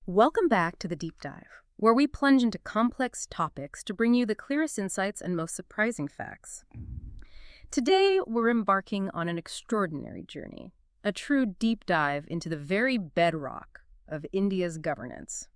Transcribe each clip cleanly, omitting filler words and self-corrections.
Welcome back to the Deep Dive, where we plunge into complex topics to bring you the clearest insights and most surprising facts. Today, we're embarking on an extraordinary journey, a true deep dive into the very bedrock of India's governance,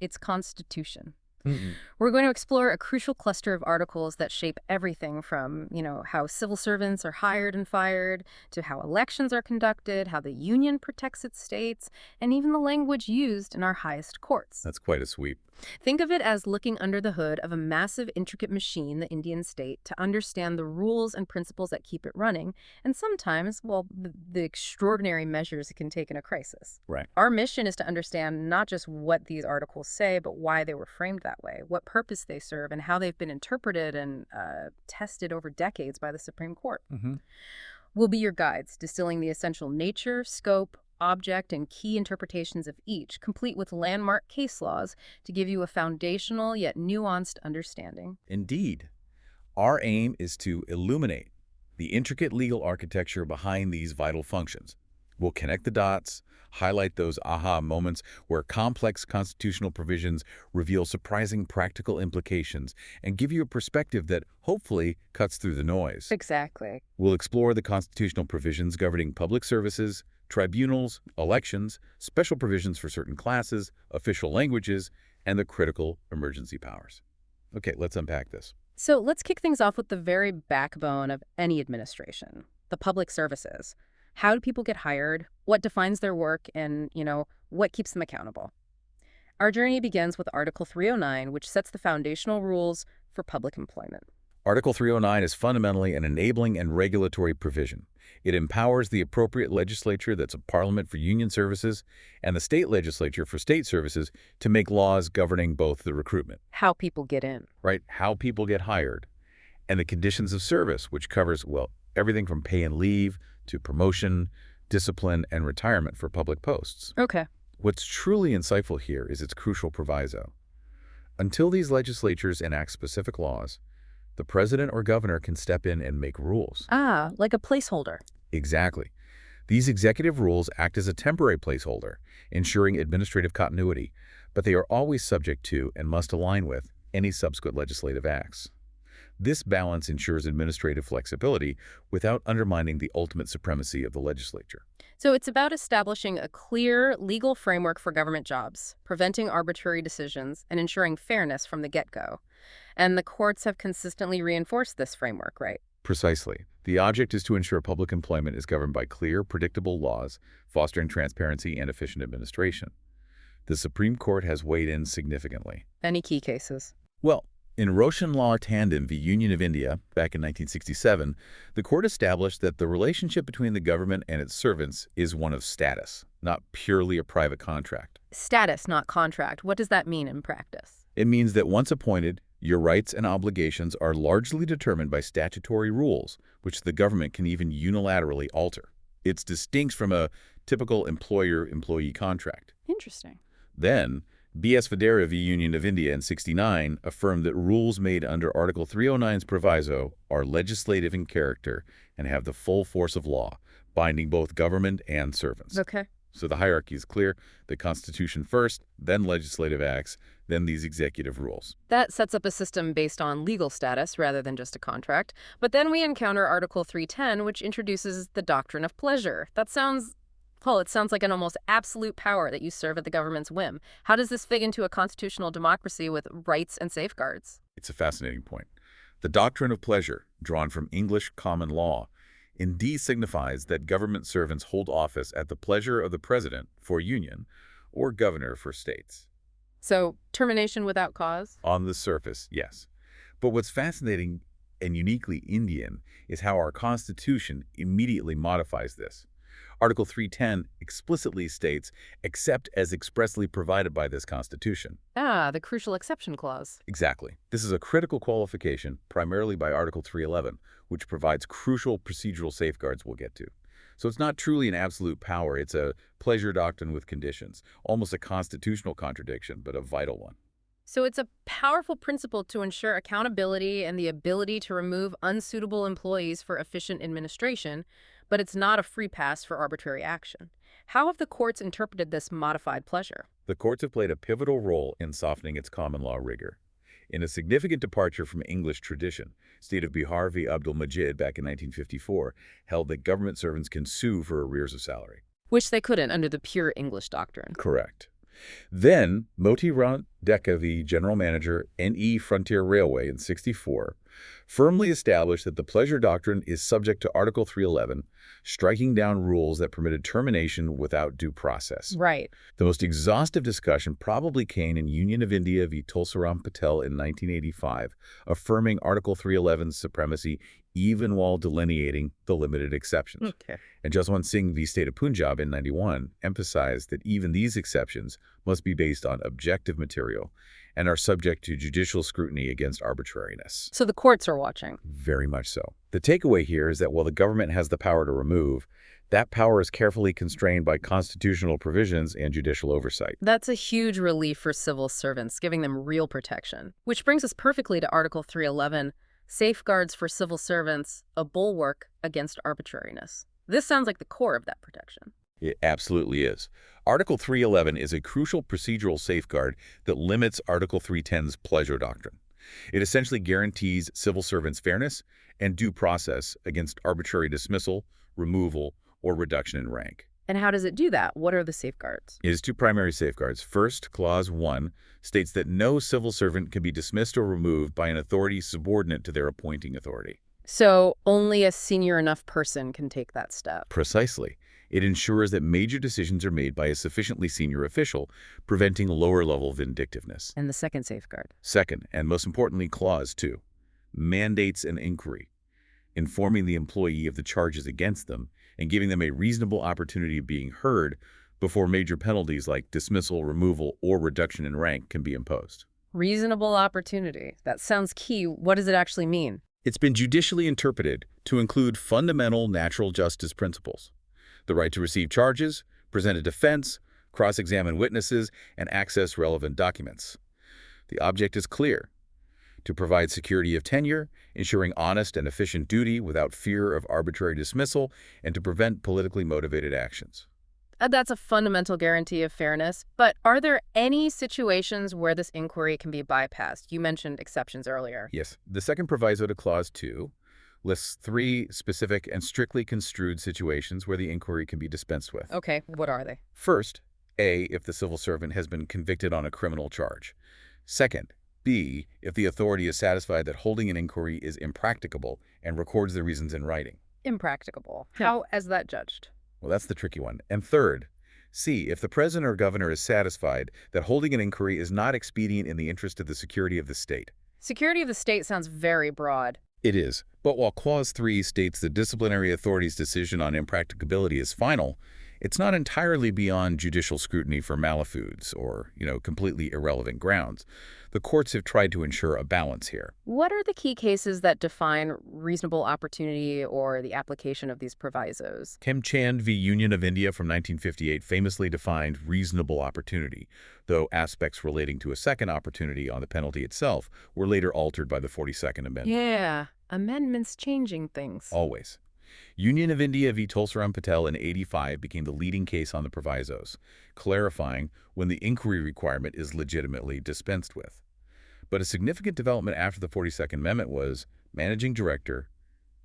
its constitution. Mm-mm. We're going to explore a crucial cluster of articles that shape everything from, how civil servants are hired and fired, to how elections are conducted, how the union protects its states, and even the language used in our highest courts. That's quite a sweep. Think of it as looking under the hood of a massive, intricate machine, the Indian state, to understand the rules and principles that keep it running, and sometimes, the extraordinary measures it can take in a crisis. Right. Our mission is to understand not just what these articles say, but why they were framed that way, what purpose they serve, and how they've been interpreted and tested over decades by the Supreme Court. Mm-hmm. We'll be your guides, distilling the essential nature, scope, object, and key interpretations of each, complete with landmark case laws to give you a foundational yet nuanced understanding. Indeed. Our aim is to illuminate the intricate legal architecture behind these vital functions. We'll connect the dots, highlight those aha moments where complex constitutional provisions reveal surprising practical implications, and give you a perspective that hopefully cuts through the noise. Exactly. We'll explore the constitutional provisions governing public services, tribunals, elections, special provisions for certain classes, official languages, and the critical emergency powers. Okay, let's unpack this. So let's kick things off with the very backbone of any administration, the public services. How do people get hired? What defines their work? And, what keeps them accountable? Our journey begins with Article 309, which sets the foundational rules for public employment. Article 309 is fundamentally an enabling and regulatory provision. It empowers the appropriate legislature, that's a parliament for union services, and the state legislature for state services to make laws governing both the recruitment, How people get in. right, how people get hired, and the conditions of service, which covers, everything from pay and leave to promotion, discipline, and retirement for public posts. Okay. What's truly insightful here is its crucial proviso. Until these legislatures enact specific laws, the president or governor can step in and make rules. Ah, like a placeholder. Exactly. These executive rules act as a temporary placeholder, ensuring administrative continuity, but they are always subject to and must align with any subsequent legislative acts. This balance ensures administrative flexibility without undermining the ultimate supremacy of the legislature. So it's about establishing a clear legal framework for government jobs, preventing arbitrary decisions, and ensuring fairness from the get-go. And the courts have consistently reinforced this framework, right? Precisely. The object is to ensure public employment is governed by clear, predictable laws, fostering transparency and efficient administration. The Supreme Court has weighed in significantly. Any key cases? Well, in Roshan Law Tandem v. Union of India, back in 1967, the court established that the relationship between the government and its servants is one of status, not purely a private contract. Status, not contract. What does that mean in practice? It means that once appointed, your rights and obligations are largely determined by statutory rules, which the government can even unilaterally alter. It's distinct from a typical employer-employee contract. Interesting. Then, B.S. Vadera v. Union of India in '69 affirmed that rules made under Article 309's proviso are legislative in character and have the full force of law, binding both government and servants. Okay. So the hierarchy is clear: the Constitution first, then legislative acts, then these executive rules. That sets up a system based on legal status rather than just a contract. But then we encounter Article 310, which introduces the doctrine of pleasure. It sounds like an almost absolute power that you serve at the government's whim. How does this fit into a constitutional democracy with rights and safeguards? It's a fascinating point. The doctrine of pleasure, drawn from English common law, indeed signifies that government servants hold office at the pleasure of the president for union or governor for states. So, termination without cause? On the surface, yes. But what's fascinating and uniquely Indian is how our Constitution immediately modifies this. Article 310 explicitly states, except as expressly provided by this Constitution. Ah, the crucial exception clause. Exactly. This is a critical qualification, primarily by Article 311, which provides crucial procedural safeguards we'll get to. So it's not truly an absolute power, it's a pleasure doctrine with conditions, almost a constitutional contradiction, but a vital one. So it's a powerful principle to ensure accountability and the ability to remove unsuitable employees for efficient administration, but it's not a free pass for arbitrary action. How have the courts interpreted this modified pleasure? The courts have played a pivotal role in softening its common law rigor. In a significant departure from English tradition, State of Bihar v. Abdul Majid back in 1954 held that government servants can sue for arrears of salary. Which they couldn't under the pure English doctrine. Correct. Then, Moti Ram Dekka v. General Manager, N.E. Frontier Railway in 64, firmly established that the pleasure doctrine is subject to Article 311, striking down rules that permitted termination without due process. Right. The most exhaustive discussion probably came in Union of India v. Tulsaram Patel in 1985, affirming Article 311's supremacy even while delineating the limited exceptions. Okay. And Jaswant Singh v. State of Punjab in 91 emphasized that even these exceptions must be based on objective material and are subject to judicial scrutiny against arbitrariness. So the courts are watching. Very much so. The takeaway here is that while the government has the power to remove, that power is carefully constrained by constitutional provisions and judicial oversight. That's a huge relief for civil servants, giving them real protection. Which brings us perfectly to Article 311, safeguards for civil servants, a bulwark against arbitrariness. This sounds like the core of that protection. It absolutely is. Article 311 is a crucial procedural safeguard that limits Article 310's pleasure doctrine. It essentially guarantees civil servants fairness and due process against arbitrary dismissal, removal, or reduction in rank. And how does it do that? What are the safeguards? It has two primary safeguards. First, Clause 1 states that no civil servant can be dismissed or removed by an authority subordinate to their appointing authority. So only a senior enough person can take that step. Precisely. It ensures that major decisions are made by a sufficiently senior official, preventing lower-level vindictiveness. And the second safeguard? Second, and most importantly, Clause 2, mandates an inquiry, informing the employee of the charges against them and giving them a reasonable opportunity of being heard before major penalties like dismissal, removal, or reduction in rank can be imposed. Reasonable opportunity. That sounds key. What does it actually mean? It's been judicially interpreted to include fundamental natural justice principles: the right to receive charges, present a defense, cross-examine witnesses, and access relevant documents. The object is clear: to provide security of tenure, ensuring honest and efficient duty without fear of arbitrary dismissal, and to prevent politically motivated actions. That's a fundamental guarantee of fairness. But are there any situations where this inquiry can be bypassed? You mentioned exceptions earlier. Yes, the second proviso to Clause 2 lists 3 specific and strictly construed situations where the inquiry can be dispensed with. Okay, what are they? First, A, if the civil servant has been convicted on a criminal charge. Second, B, if the authority is satisfied that holding an inquiry is impracticable and records the reasons in writing. Impracticable. How is that judged? Well, that's the tricky one. And third, C, if the president or governor is satisfied that holding an inquiry is not expedient in the interest of the security of the state. Security of the state sounds very broad. It is. But while Clause 3 states the disciplinary authority's decision on impracticability is final, it's not entirely beyond judicial scrutiny for malafoods or, completely irrelevant grounds. The courts have tried to ensure a balance here. What are the key cases that define reasonable opportunity or the application of these provisos? Khemchand v. Union of India from 1958 famously defined reasonable opportunity, though aspects relating to a second opportunity on the penalty itself were later altered by the 42nd Amendment. Yeah, amendments changing things. Always. Union of India v. Tulsaram Patel in 85 became the leading case on the provisos, clarifying when the inquiry requirement is legitimately dispensed with. But a significant development after the 42nd Amendment was Managing Director,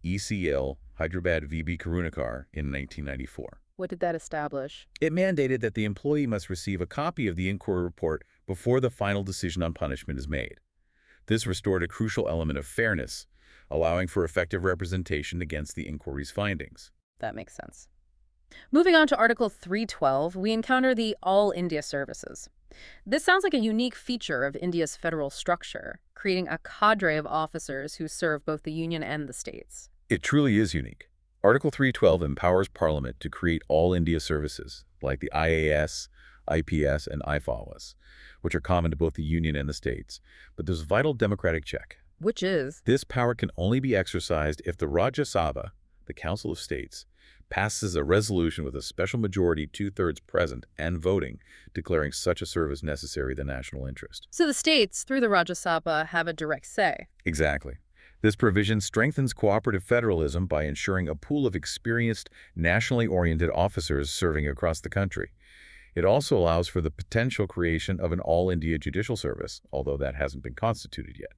ECL, Hyderabad V.B. Karunakar in 1994. What did that establish? It mandated that the employee must receive a copy of the inquiry report before the final decision on punishment is made. This restored a crucial element of fairness, allowing for effective representation against the inquiry's findings. That makes sense. Moving on to Article 312, we encounter the All India Services. This sounds like a unique feature of India's federal structure, creating a cadre of officers who serve both the union and the states. It truly is unique. Article 312 empowers Parliament to create All India Services, like the IAS, IPS, and IFAWAS, which are common to both the union and the states. But there's a vital democratic check. Which is? This power can only be exercised if the Rajya Sabha, the Council of States, passes a resolution with a special majority 2/3 present and voting, declaring such a service necessary to the national interest. So the states, through the Rajya Sabha, have a direct say. Exactly. This provision strengthens cooperative federalism by ensuring a pool of experienced, nationally oriented officers serving across the country. It also allows for the potential creation of an all-India judicial service, although that hasn't been constituted yet.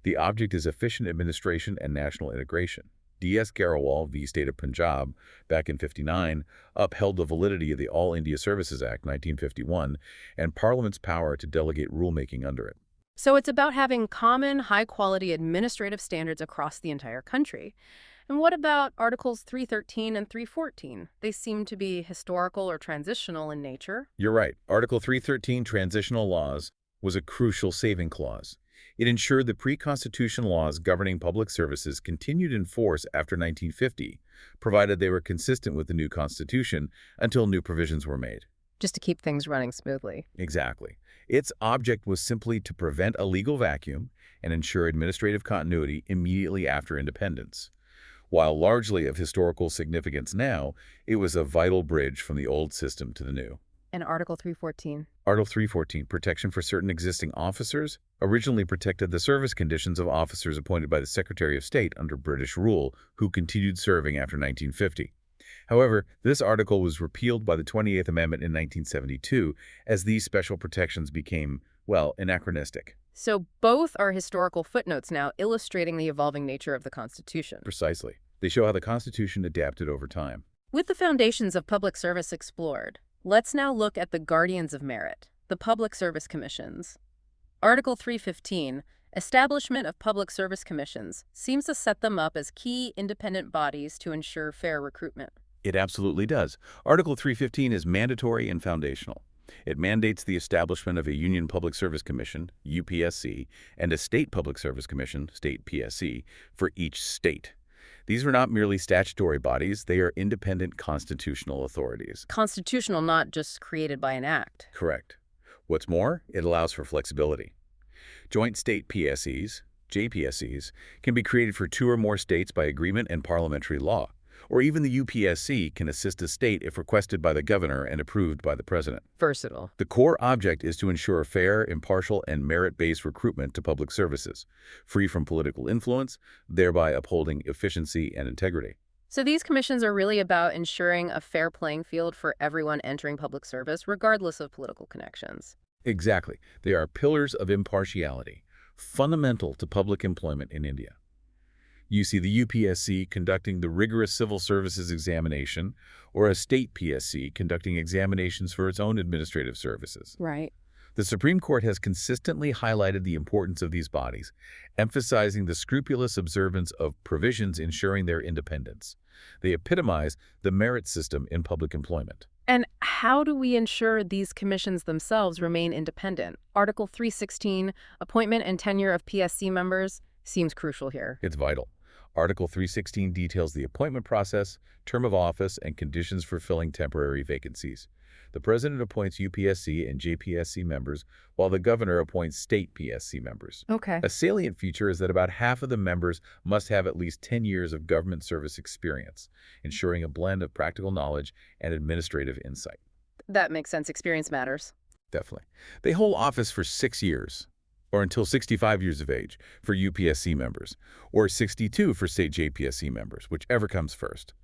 The object is efficient administration and national integration. D.S. Garawal v. State of Punjab, back in '59, upheld the validity of the All India Services Act 1951 and Parliament's power to delegate rulemaking under it. So it's about having common, high-quality administrative standards across the entire country. And what about Articles 313 and 314? They seem to be historical or transitional in nature. You're right. Article 313, Transitional Laws, was a crucial saving clause. It ensured the pre-constitutional laws governing public services continued in force after 1950, provided they were consistent with the new Constitution until new provisions were made. Just to keep things running smoothly. Exactly. Its object was simply to prevent a legal vacuum and ensure administrative continuity immediately after independence. While largely of historical significance now, it was a vital bridge from the old system to the new. And Article 314? Article 314, protection for certain existing officers, originally protected the service conditions of officers appointed by the Secretary of State under British rule who continued serving after 1950. However, this article was repealed by the 28th Amendment in 1972 as these special protections became, well, anachronistic. So both are historical footnotes now illustrating the evolving nature of the Constitution. Precisely. They show how the Constitution adapted over time. With the foundations of public service explored, let's now look at the guardians of merit, the public service commissions. Article 315, establishment of public service commissions, seems to set them up as key independent bodies to ensure fair recruitment. It absolutely does. Article 315 is mandatory and foundational. It mandates the establishment of a Union Public Service Commission, UPSC, and a State Public Service Commission, State PSC, for each state. These are not merely statutory bodies, they are independent constitutional authorities. Constitutional, not just created by an act. Correct. What's more, it allows for flexibility. Joint state PSCs, JPSCs, can be created for 2 or more states by agreement and parliamentary law, or even the UPSC can assist a state if requested by the governor and approved by the president. Versatile. The core object is to ensure fair, impartial, and merit-based recruitment to public services, free from political influence, thereby upholding efficiency and integrity. So these commissions are really about ensuring a fair playing field for everyone entering public service, regardless of political connections. Exactly. They are pillars of impartiality, fundamental to public employment in India. You see the UPSC conducting the rigorous civil services examination, or a state PSC conducting examinations for its own administrative services. Right. The Supreme Court has consistently highlighted the importance of these bodies, emphasizing the scrupulous observance of provisions ensuring their independence. They epitomize the merit system in public employment. And how do we ensure these commissions themselves remain independent? Article 316, appointment and tenure of PSC members, seems crucial here. It's vital. Article 316 details the appointment process, term of office, and conditions for filling temporary vacancies. The President appoints UPSC and JPSC members, while the Governor appoints state PSC members. Okay. A salient feature is that about half of the members must have at least 10 years of government service experience, ensuring a blend of practical knowledge and administrative insight. That makes sense. Experience matters. Definitely. They hold office for 6 years, or until 65 years of age for UPSC members, or 62 for state JPSC members, whichever comes first.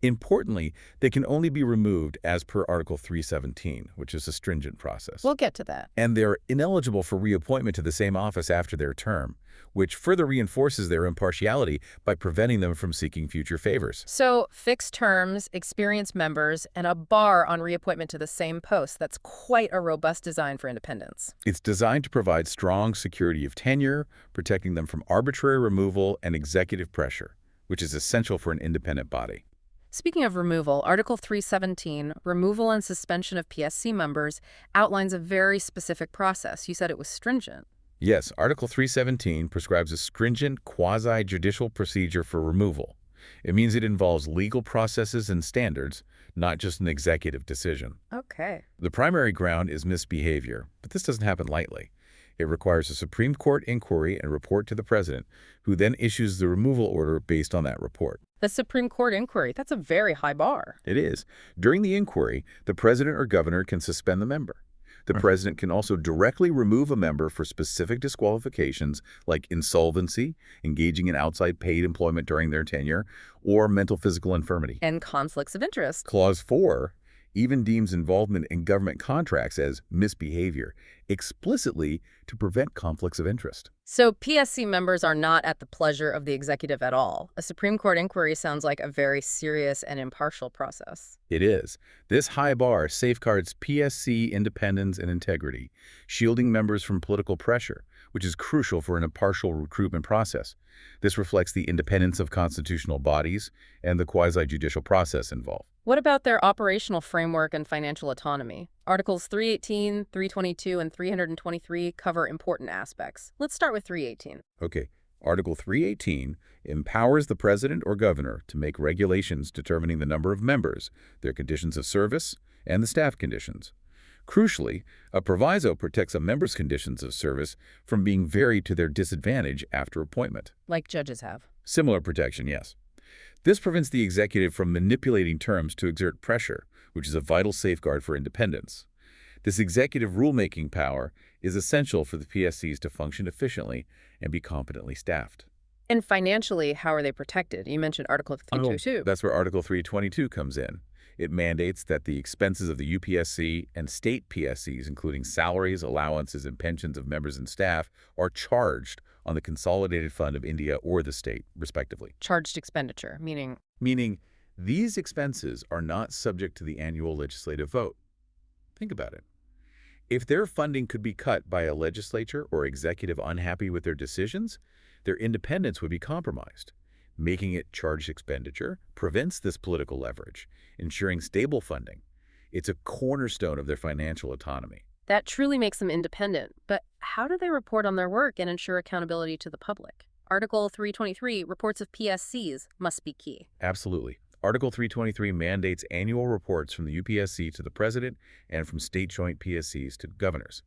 Importantly, they can only be removed as per Article 317, which is a stringent process. We'll get to that. And they're ineligible for reappointment to the same office after their term, which further reinforces their impartiality by preventing them from seeking future favors. So, fixed terms, experienced members, and a bar on reappointment to the same post. That's quite a robust design for independence. It's designed to provide strong security of tenure, protecting them from arbitrary removal and executive pressure, which is essential for an independent body. Speaking of removal, Article 317, removal and suspension of PSC members, outlines a very specific process. You said it was stringent. Yes, Article 317 prescribes a stringent quasi-judicial procedure for removal. It means it involves legal processes and standards, not just an executive decision. Okay. The primary ground is misbehavior, but this doesn't happen lightly. It requires a Supreme Court inquiry and report to the President, who then issues the removal order based on that report. The Supreme Court inquiry, that's a very high bar. It is. During the inquiry, the President or Governor can suspend the member. The president can also directly remove a member for specific disqualifications like insolvency, engaging in outside paid employment during their tenure, or mental physical infirmity. And conflicts of interest. Clause 4 even deems involvement in government contracts as misbehavior, explicitly to prevent conflicts of interest. So PSC members are not at the pleasure of the executive at all. A Supreme Court inquiry sounds like a very serious and impartial process. It is. This high bar safeguards PSC independence and integrity, shielding members from political pressure, which is crucial for an impartial recruitment process. This reflects the independence of constitutional bodies and the quasi-judicial process involved. What about their operational framework and financial autonomy? Articles 318, 322, and 323 cover important aspects. Let's start with 318. Okay. Article 318 empowers the president or governor to make regulations determining the number of members, their conditions of service, and the staff conditions. Crucially, a proviso protects a member's conditions of service from being varied to their disadvantage after appointment. Like judges have. Similar protection, yes. This prevents the executive from manipulating terms to exert pressure, which is a vital safeguard for independence. This executive rulemaking power is essential for the PSCs to function efficiently and be competently staffed. And financially, how are they protected? You mentioned Article 322. That's where Article 322 comes in. It mandates that the expenses of the UPSC and state PSCs, including salaries, allowances, and pensions of members and staff, are charged on the consolidated fund of India or the state, respectively. Charged expenditure, meaning? Meaning, these expenses are not subject to the annual legislative vote. Think about it. If their funding could be cut by a legislature or executive unhappy with their decisions, their independence would be compromised. Making it charged expenditure prevents this political leverage, ensuring stable funding. It's a cornerstone of their financial autonomy. That truly makes them independent. But how do they report on their work and ensure accountability to the public? Article 323, reports of PSCs must be key. Absolutely. Article 323 mandates annual reports from the UPSC to the president and from state joint PSCs to governors.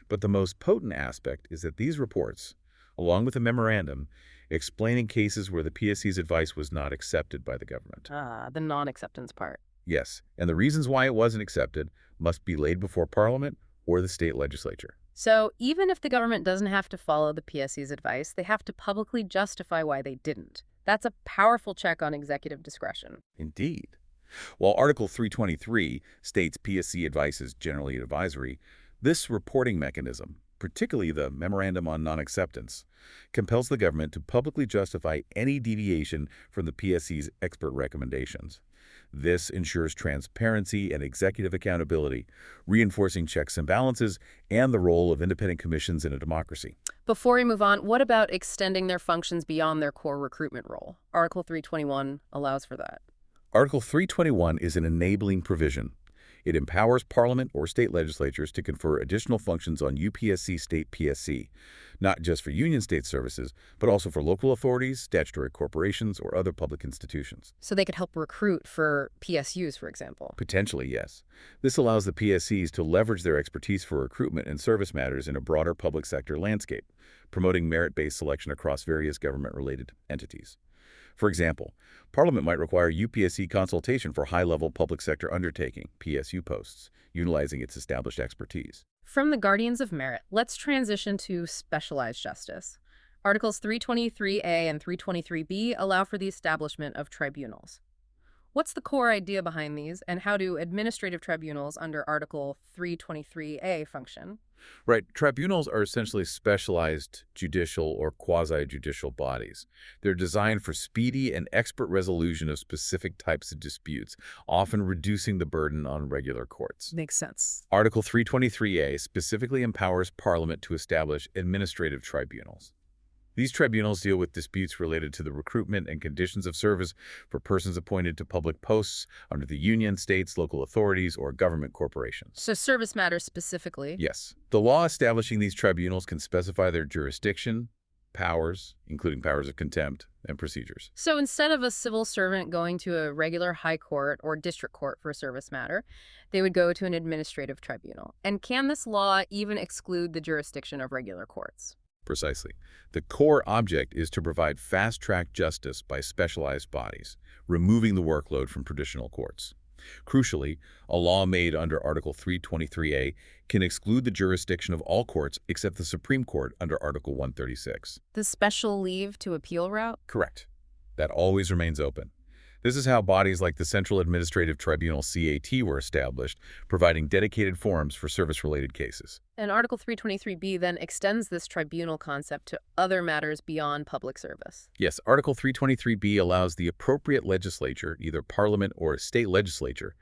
But the most potent aspect is that these reports, along with a memorandum, explaining cases where the PSC's advice was not accepted by the government. The non-acceptance part. Yes, and the reasons why it wasn't accepted must be laid before Parliament or the state legislature. So even if the government doesn't have to follow the PSC's advice, they have to publicly justify why they didn't. That's a powerful check on executive discretion. Indeed. While Article 323 states PSC advice is generally advisory, this reporting mechanism, particularly the Memorandum on Non-Acceptance, compels the government to publicly justify any deviation from the PSC's expert recommendations. This ensures transparency and executive accountability, reinforcing checks and balances and the role of independent commissions in a democracy. Before we move on, what about extending their functions beyond their core recruitment role? Article 321 allows for that. Article 321 is an enabling provision. It empowers Parliament or state legislatures to confer additional functions on UPSC state PSC, not just for union state services, but also for local authorities, statutory corporations, or other public institutions. So they could help recruit for PSUs, for example. Potentially, yes. This allows the PSCs to leverage their expertise for recruitment and service matters in a broader public sector landscape, promoting merit-based selection across various government-related entities. For example, Parliament might require UPSC consultation for high-level public sector undertaking, PSU posts, utilizing its established expertise. From the guardians of merit, let's transition to specialized justice. Articles 323A and 323B allow for the establishment of tribunals. What's the core idea behind these, and how do administrative tribunals under Article 323A function? Right. Tribunals are essentially specialized judicial or quasi-judicial bodies. They're designed for speedy and expert resolution of specific types of disputes, often reducing the burden on regular courts. Makes sense. Article 323A specifically empowers Parliament to establish administrative tribunals. These tribunals deal with disputes related to the recruitment and conditions of service for persons appointed to public posts under the union, states, local authorities, or government corporations. So service matters specifically? Yes. The law establishing these tribunals can specify their jurisdiction, powers, including powers of contempt, and procedures. So instead of a civil servant going to a regular high court or district court for a service matter, they would go to an administrative tribunal. And can this law even exclude the jurisdiction of regular courts? Precisely. The core object is to provide fast-track justice by specialized bodies, removing the workload from traditional courts. Crucially, a law made under Article 323A can exclude the jurisdiction of all courts except the Supreme Court under Article 136. The special leave to appeal route? Correct. That always remains open. This is how bodies like the Central Administrative Tribunal CAT were established, providing dedicated forums for service-related cases. And Article 323B then extends this tribunal concept to other matters beyond public service. Yes, Article 323B allows the appropriate legislature, either parliament or a state legislature,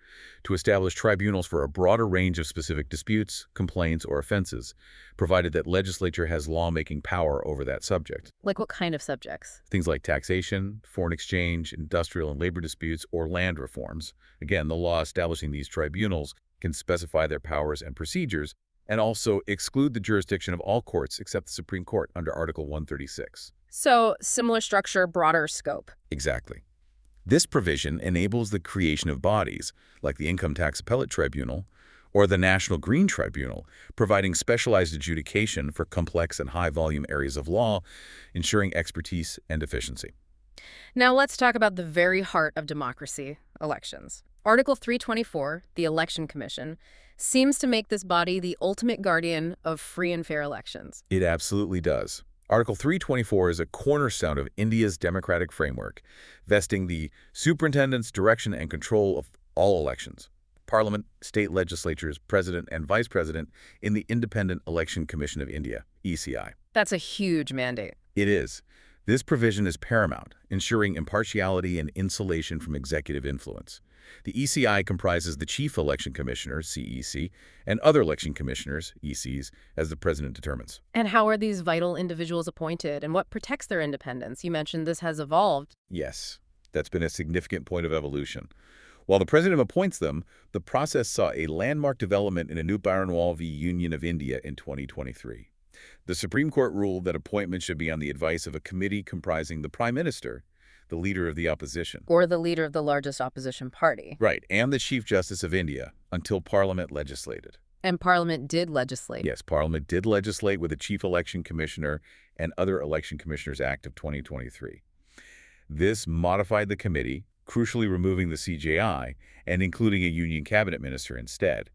to establish tribunals for a broader range of specific disputes, complaints, or offenses, provided that legislature has lawmaking power over that subject. Like what kind of subjects? Things like taxation, foreign exchange, industrial and labor disputes, or land reforms. Again, the law establishing these tribunals can specify their powers and procedures, and also exclude the jurisdiction of all courts except the Supreme Court under Article 136. So, similar structure, broader scope. Exactly. This provision enables the creation of bodies, like the Income Tax Appellate Tribunal or the National Green Tribunal, providing specialized adjudication for complex and high-volume areas of law, ensuring expertise and efficiency. Now let's talk about the very heart of democracy, elections. Article 324, the Election Commission, seems to make this body the ultimate guardian of free and fair elections. It absolutely does. Article 324 is a cornerstone of India's democratic framework, vesting the superintendent's direction and control of all elections, Parliament, state legislatures, president, and vice president in the Independent Election Commission of India, ECI. That's a huge mandate. It is. This provision is paramount, ensuring impartiality and insulation from executive influence. The ECI comprises the Chief Election Commissioner, CEC, and other election commissioners, ECs, as the president determines. And how are these vital individuals appointed, and what protects their independence? You mentioned this has evolved. Yes, that's been a significant point of evolution. While the president appoints them, the process saw a landmark development in Anup Baranwal v. Union of India in 2023. The Supreme Court ruled that appointment should be on the advice of a committee comprising the Prime Minister, the leader of the opposition. Or the leader of the largest opposition party. Right, and the Chief Justice of India, until Parliament legislated. And Parliament did legislate. Yes, Parliament did legislate with the Chief Election Commissioner and other Election Commissioners Act of 2023. This modified the committee, crucially removing the CJI and including a union cabinet minister instead.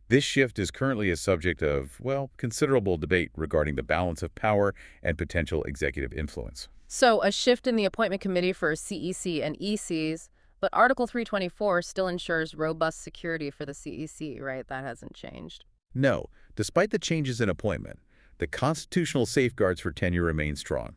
This shift is currently a subject of, well, considerable debate regarding the balance of power and potential executive influence. So a shift in the appointment committee for CEC and ECs, but Article 324 still ensures robust security for the CEC, right? That hasn't changed. No, despite the changes in appointment, the constitutional safeguards for tenure remain strong.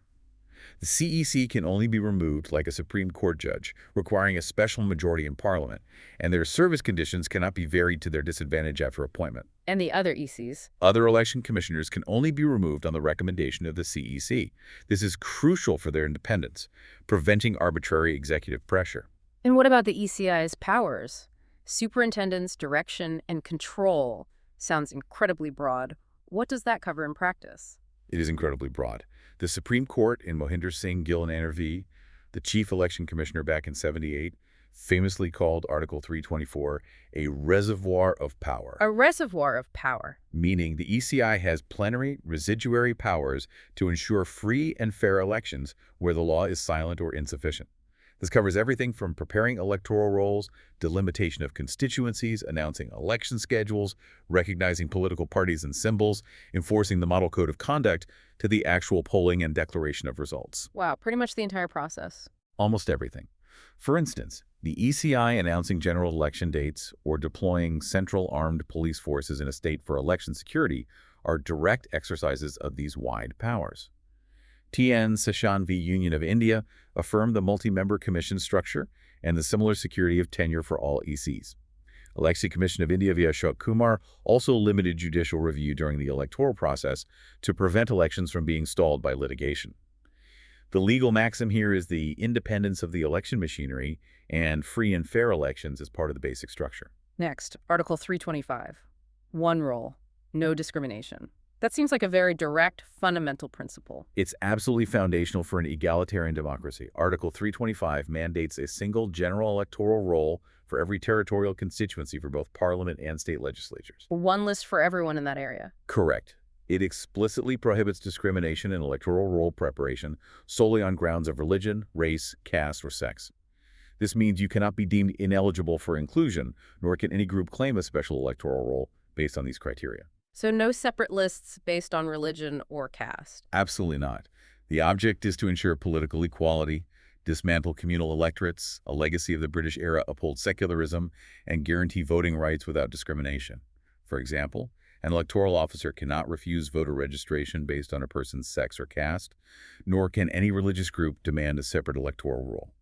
The CEC can only be removed like a Supreme Court judge, requiring a special majority in Parliament, and their service conditions cannot be varied to their disadvantage after appointment. And the other ECs? Other election commissioners can only be removed on the recommendation of the CEC. This is crucial for their independence, preventing arbitrary executive pressure. And what about the ECI's powers? Superintendent's direction and control sounds incredibly broad. What does that cover in practice? It is incredibly broad. The Supreme Court in Mohinder Singh Gill and Anner v. the Chief Election Commissioner back in '78, famously called Article 324 a reservoir of power. A reservoir of power. Meaning the ECI has plenary, residuary powers to ensure free and fair elections where the law is silent or insufficient. This covers everything from preparing electoral rolls, delimitation of constituencies, announcing election schedules, recognizing political parties and symbols, enforcing the model code of conduct, to the actual polling and declaration of results. Wow, pretty much the entire process. Almost everything. For instance, the ECI announcing general election dates or deploying central armed police forces in a state for election security are direct exercises of these wide powers. T.N. Seshan v. Union of India affirmed the multi-member commission structure and the similar security of tenure for all ECs. Election Commission of India v. Ashok Kumar also limited judicial review during the electoral process to prevent elections from being stalled by litigation. The legal maxim here is the independence of the election machinery and free and fair elections as part of the basic structure. Next, Article 325. One role, no discrimination. That seems like a very direct, fundamental principle. It's absolutely foundational for an egalitarian democracy. Article 325 mandates a single general electoral roll for every territorial constituency for both parliament and state legislatures. One list for everyone in that area. Correct. It explicitly prohibits discrimination in electoral roll preparation solely on grounds of religion, race, caste, or sex. This means you cannot be deemed ineligible for inclusion, nor can any group claim a special electoral role based on these criteria. So no separate lists based on religion or caste. Absolutely not. The object is to ensure political equality, dismantle communal electorates, a legacy of the British era, uphold secularism, and guarantee voting rights without discrimination. For example, an electoral officer cannot refuse voter registration based on a person's sex or caste, nor can any religious group demand a separate electoral role.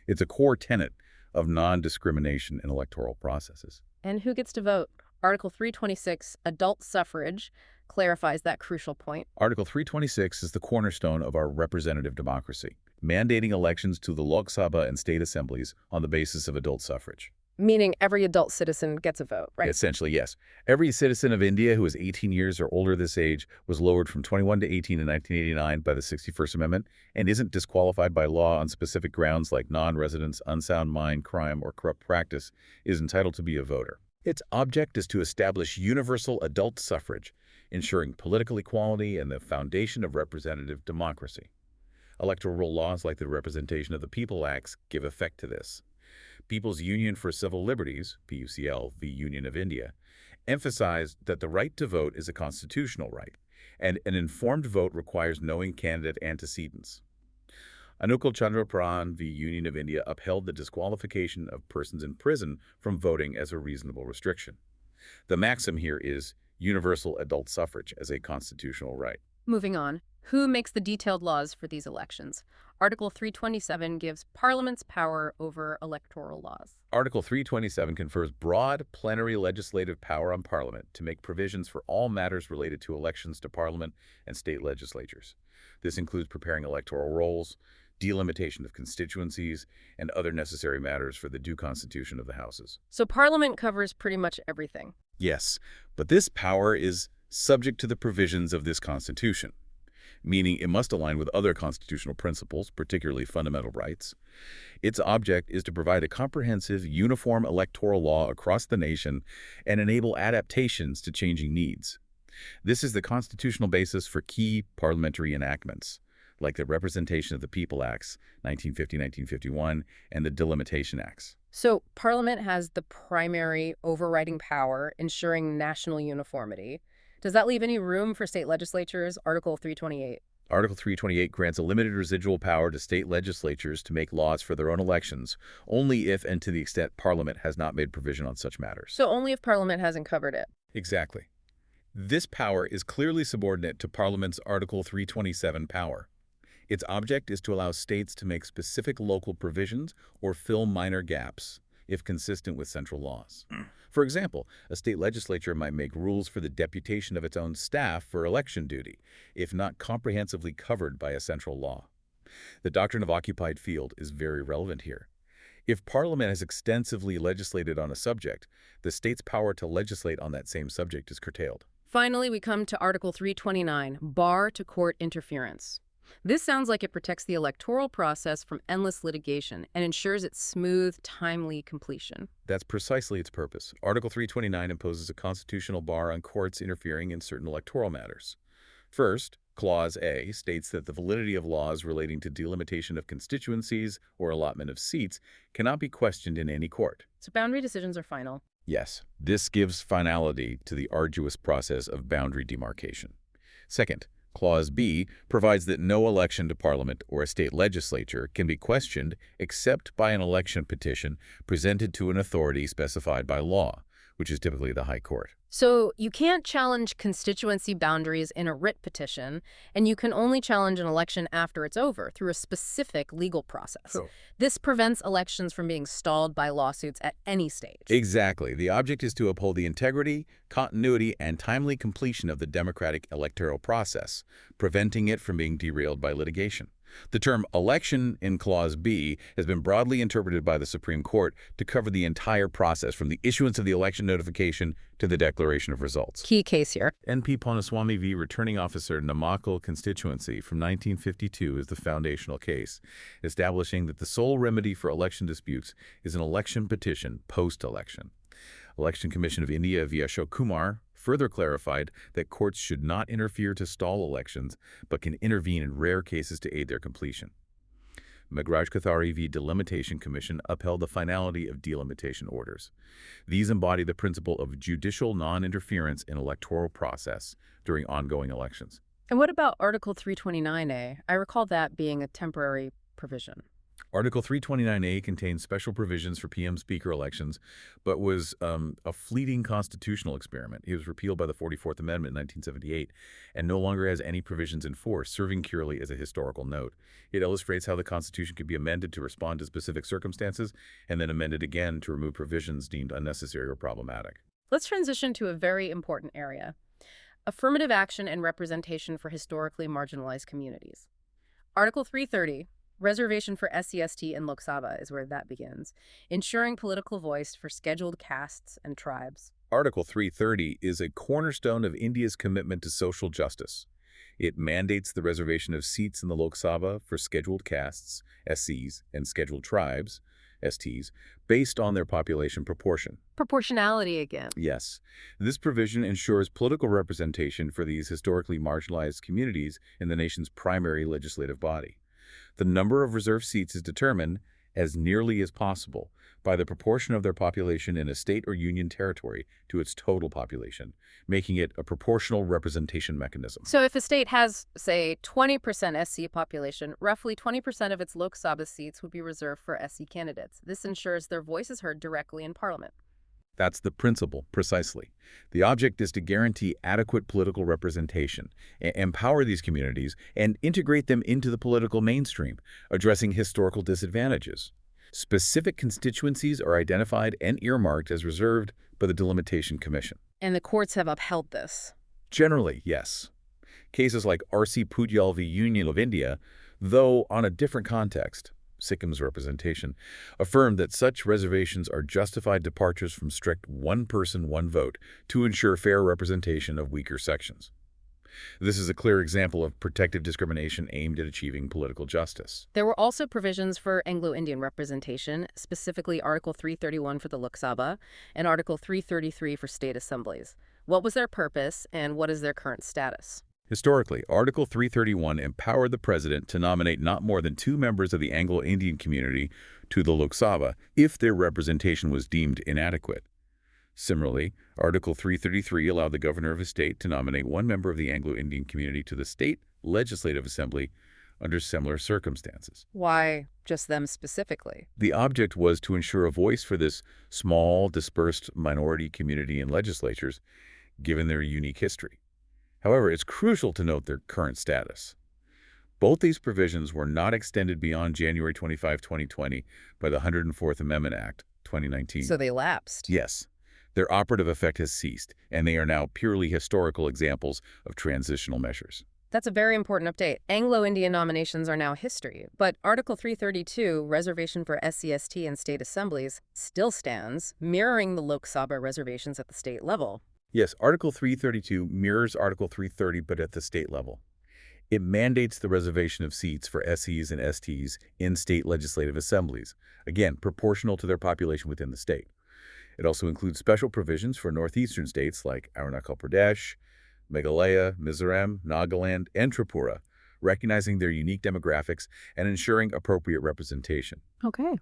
It's a core tenet of non-discrimination in electoral processes. And who gets to vote? Article 326, adult suffrage, clarifies that crucial point. Article 326 is the cornerstone of our representative democracy, mandating elections to the Lok Sabha and state assemblies on the basis of adult suffrage. Meaning every adult citizen gets a vote, right? Essentially, yes. Every citizen of India who is 18 years or older this age was lowered from 21 to 18 in 1989 by the 61st Amendment and isn't disqualified by law on specific grounds like non-residence, unsound mind, crime, or corrupt practice is entitled to be a voter. Its object is to establish universal adult suffrage, ensuring political equality and the foundation of representative democracy. Electoral laws like the Representation of the People Acts give effect to this. People's Union for Civil Liberties, PUCL v. Union of India, emphasized that the right to vote is a constitutional right, and an informed vote requires knowing candidate antecedents. Anukul Chandra Pran v. Union of India upheld the disqualification of persons in prison from voting as a reasonable restriction. The maxim here is universal adult suffrage as a constitutional right. Moving on, who makes the detailed laws for these elections? Article 327 gives Parliament's power over electoral laws. Article 327 confers broad plenary legislative power on Parliament to make provisions for all matters related to elections to Parliament and state legislatures. This includes preparing electoral rolls, delimitation of constituencies, and other necessary matters for the due constitution of the houses. So Parliament covers pretty much everything. Yes, but this power is subject to the provisions of this Constitution, meaning it must align with other constitutional principles, particularly fundamental rights. Its object is to provide a comprehensive, uniform electoral law across the nation and enable adaptations to changing needs. This is the constitutional basis for key parliamentary enactments, like the Representation of the People Acts, 1950-1951, and the Delimitation Acts. So Parliament has the primary overriding power, ensuring national uniformity. Does that leave any room for state legislatures? Article 328. Article 328 grants a limited residual power to state legislatures to make laws for their own elections, only if and to the extent Parliament has not made provision on such matters. So only if Parliament hasn't covered it. Exactly. This power is clearly subordinate to Parliament's Article 327 power. Its object is to allow states to make specific local provisions or fill minor gaps, if consistent with central laws. For example, a state legislature might make rules for the deputation of its own staff for election duty, if not comprehensively covered by a central law. The doctrine of occupied field is very relevant here. If Parliament has extensively legislated on a subject, the state's power to legislate on that same subject is curtailed. Finally, we come to Article 329, bar to court interference. This sounds like it protects the electoral process from endless litigation and ensures its smooth, timely completion. That's precisely its purpose. Article 329 imposes a constitutional bar on courts interfering in certain electoral matters. First, Clause A states that the validity of laws relating to delimitation of constituencies or allotment of seats cannot be questioned in any court. So boundary decisions are final. Yes, this gives finality to the arduous process of boundary demarcation. Second, Clause B provides that no election to Parliament or a state legislature can be questioned except by an election petition presented to an authority specified by law, which is typically the High Court. So you can't challenge constituency boundaries in a writ petition, and you can only challenge an election after it's over through a specific legal process. This prevents elections from being stalled by lawsuits at any stage. Exactly. The object is to uphold the integrity, continuity, and timely completion of the democratic electoral process, preventing it from being derailed by litigation. The term election in Clause B has been broadly interpreted by the Supreme Court to cover the entire process from the issuance of the election notification to the declaration of results. Key case here. N.P. Ponaswamy v. Returning Officer Namakkal Constituency from 1952 is the foundational case, establishing that the sole remedy for election disputes is an election petition post-election. Election Commission of India v. Ashok Kumar further clarified that courts should not interfere to stall elections, but can intervene in rare cases to aid their completion. Maharaj Kothari v. Delimitation Commission upheld the finality of delimitation orders. These embody the principle of judicial non-interference in electoral process during ongoing elections. And what about Article 329A? I recall that being a temporary provision. Article 329A contains special provisions for PM speaker elections, but was a fleeting constitutional experiment. It was repealed by the 44th Amendment in 1978 and no longer has any provisions in force, serving purely as a historical note. It illustrates how the Constitution could be amended to respond to specific circumstances and then amended again to remove provisions deemed unnecessary or problematic. Let's transition to a very important area: affirmative action and representation for historically marginalized communities. Article 330, reservation for SC/ST in Lok Sabha, is where that begins, ensuring political voice for scheduled castes and tribes. Article 330 is a cornerstone of India's commitment to social justice. It mandates the reservation of seats in the Lok Sabha for scheduled castes, SCs, and scheduled tribes, STs, based on their population proportion. Proportionality again. Yes. This provision ensures political representation for these historically marginalized communities in the nation's primary legislative body. The number of reserved seats is determined, as nearly as possible, by the proportion of their population in a state or union territory to its total population, making it a proportional representation mechanism. So if a state has, say, 20% SC population, roughly 20% of its Lok Sabha seats would be reserved for SC candidates. This ensures their voice is heard directly in Parliament. That's the principle, precisely. The object is to guarantee adequate political representation, empower these communities, and integrate them into the political mainstream, addressing historical disadvantages. Specific constituencies are identified and earmarked as reserved by the Delimitation Commission. And the courts have upheld this. Generally, yes. Cases like R.C. Pudiyal v. Union of India, though on a different context, Sikkim's representation, affirmed that such reservations are justified departures from strict one-person, one-vote to ensure fair representation of weaker sections. This is a clear example of protective discrimination aimed at achieving political justice. There were also provisions for Anglo-Indian representation, specifically Article 331 for the Lok Sabha and Article 333 for state assemblies. What was their purpose, and what is their current status? Historically, Article 331 empowered the president to nominate not more than 2 members of the Anglo-Indian community to the Lok Sabha if their representation was deemed inadequate. Similarly, Article 333 allowed the governor of a state to nominate 1 member of the Anglo-Indian community to the state legislative assembly under similar circumstances. Why just them specifically? The object was to ensure a voice for this small, dispersed minority community in legislatures, given their unique history. However, it's crucial to note their current status. Both these provisions were not extended beyond January 25, 2020 by the 104th Amendment Act, 2019. So they lapsed. Yes. Their operative effect has ceased, and they are now purely historical examples of transitional measures. That's a very important update. Anglo-Indian nominations are now history, but Article 332, reservation for SC/ST in state assemblies, still stands, mirroring the Lok Sabha reservations at the state level. Yes, Article 332 mirrors Article 330, but at the state level. It mandates the reservation of seats for SCs and STs in state legislative assemblies, again, proportional to their population within the state. It also includes special provisions for northeastern states like Arunachal Pradesh, Meghalaya, Mizoram, Nagaland, and Tripura, recognizing their unique demographics and ensuring appropriate representation. Okay.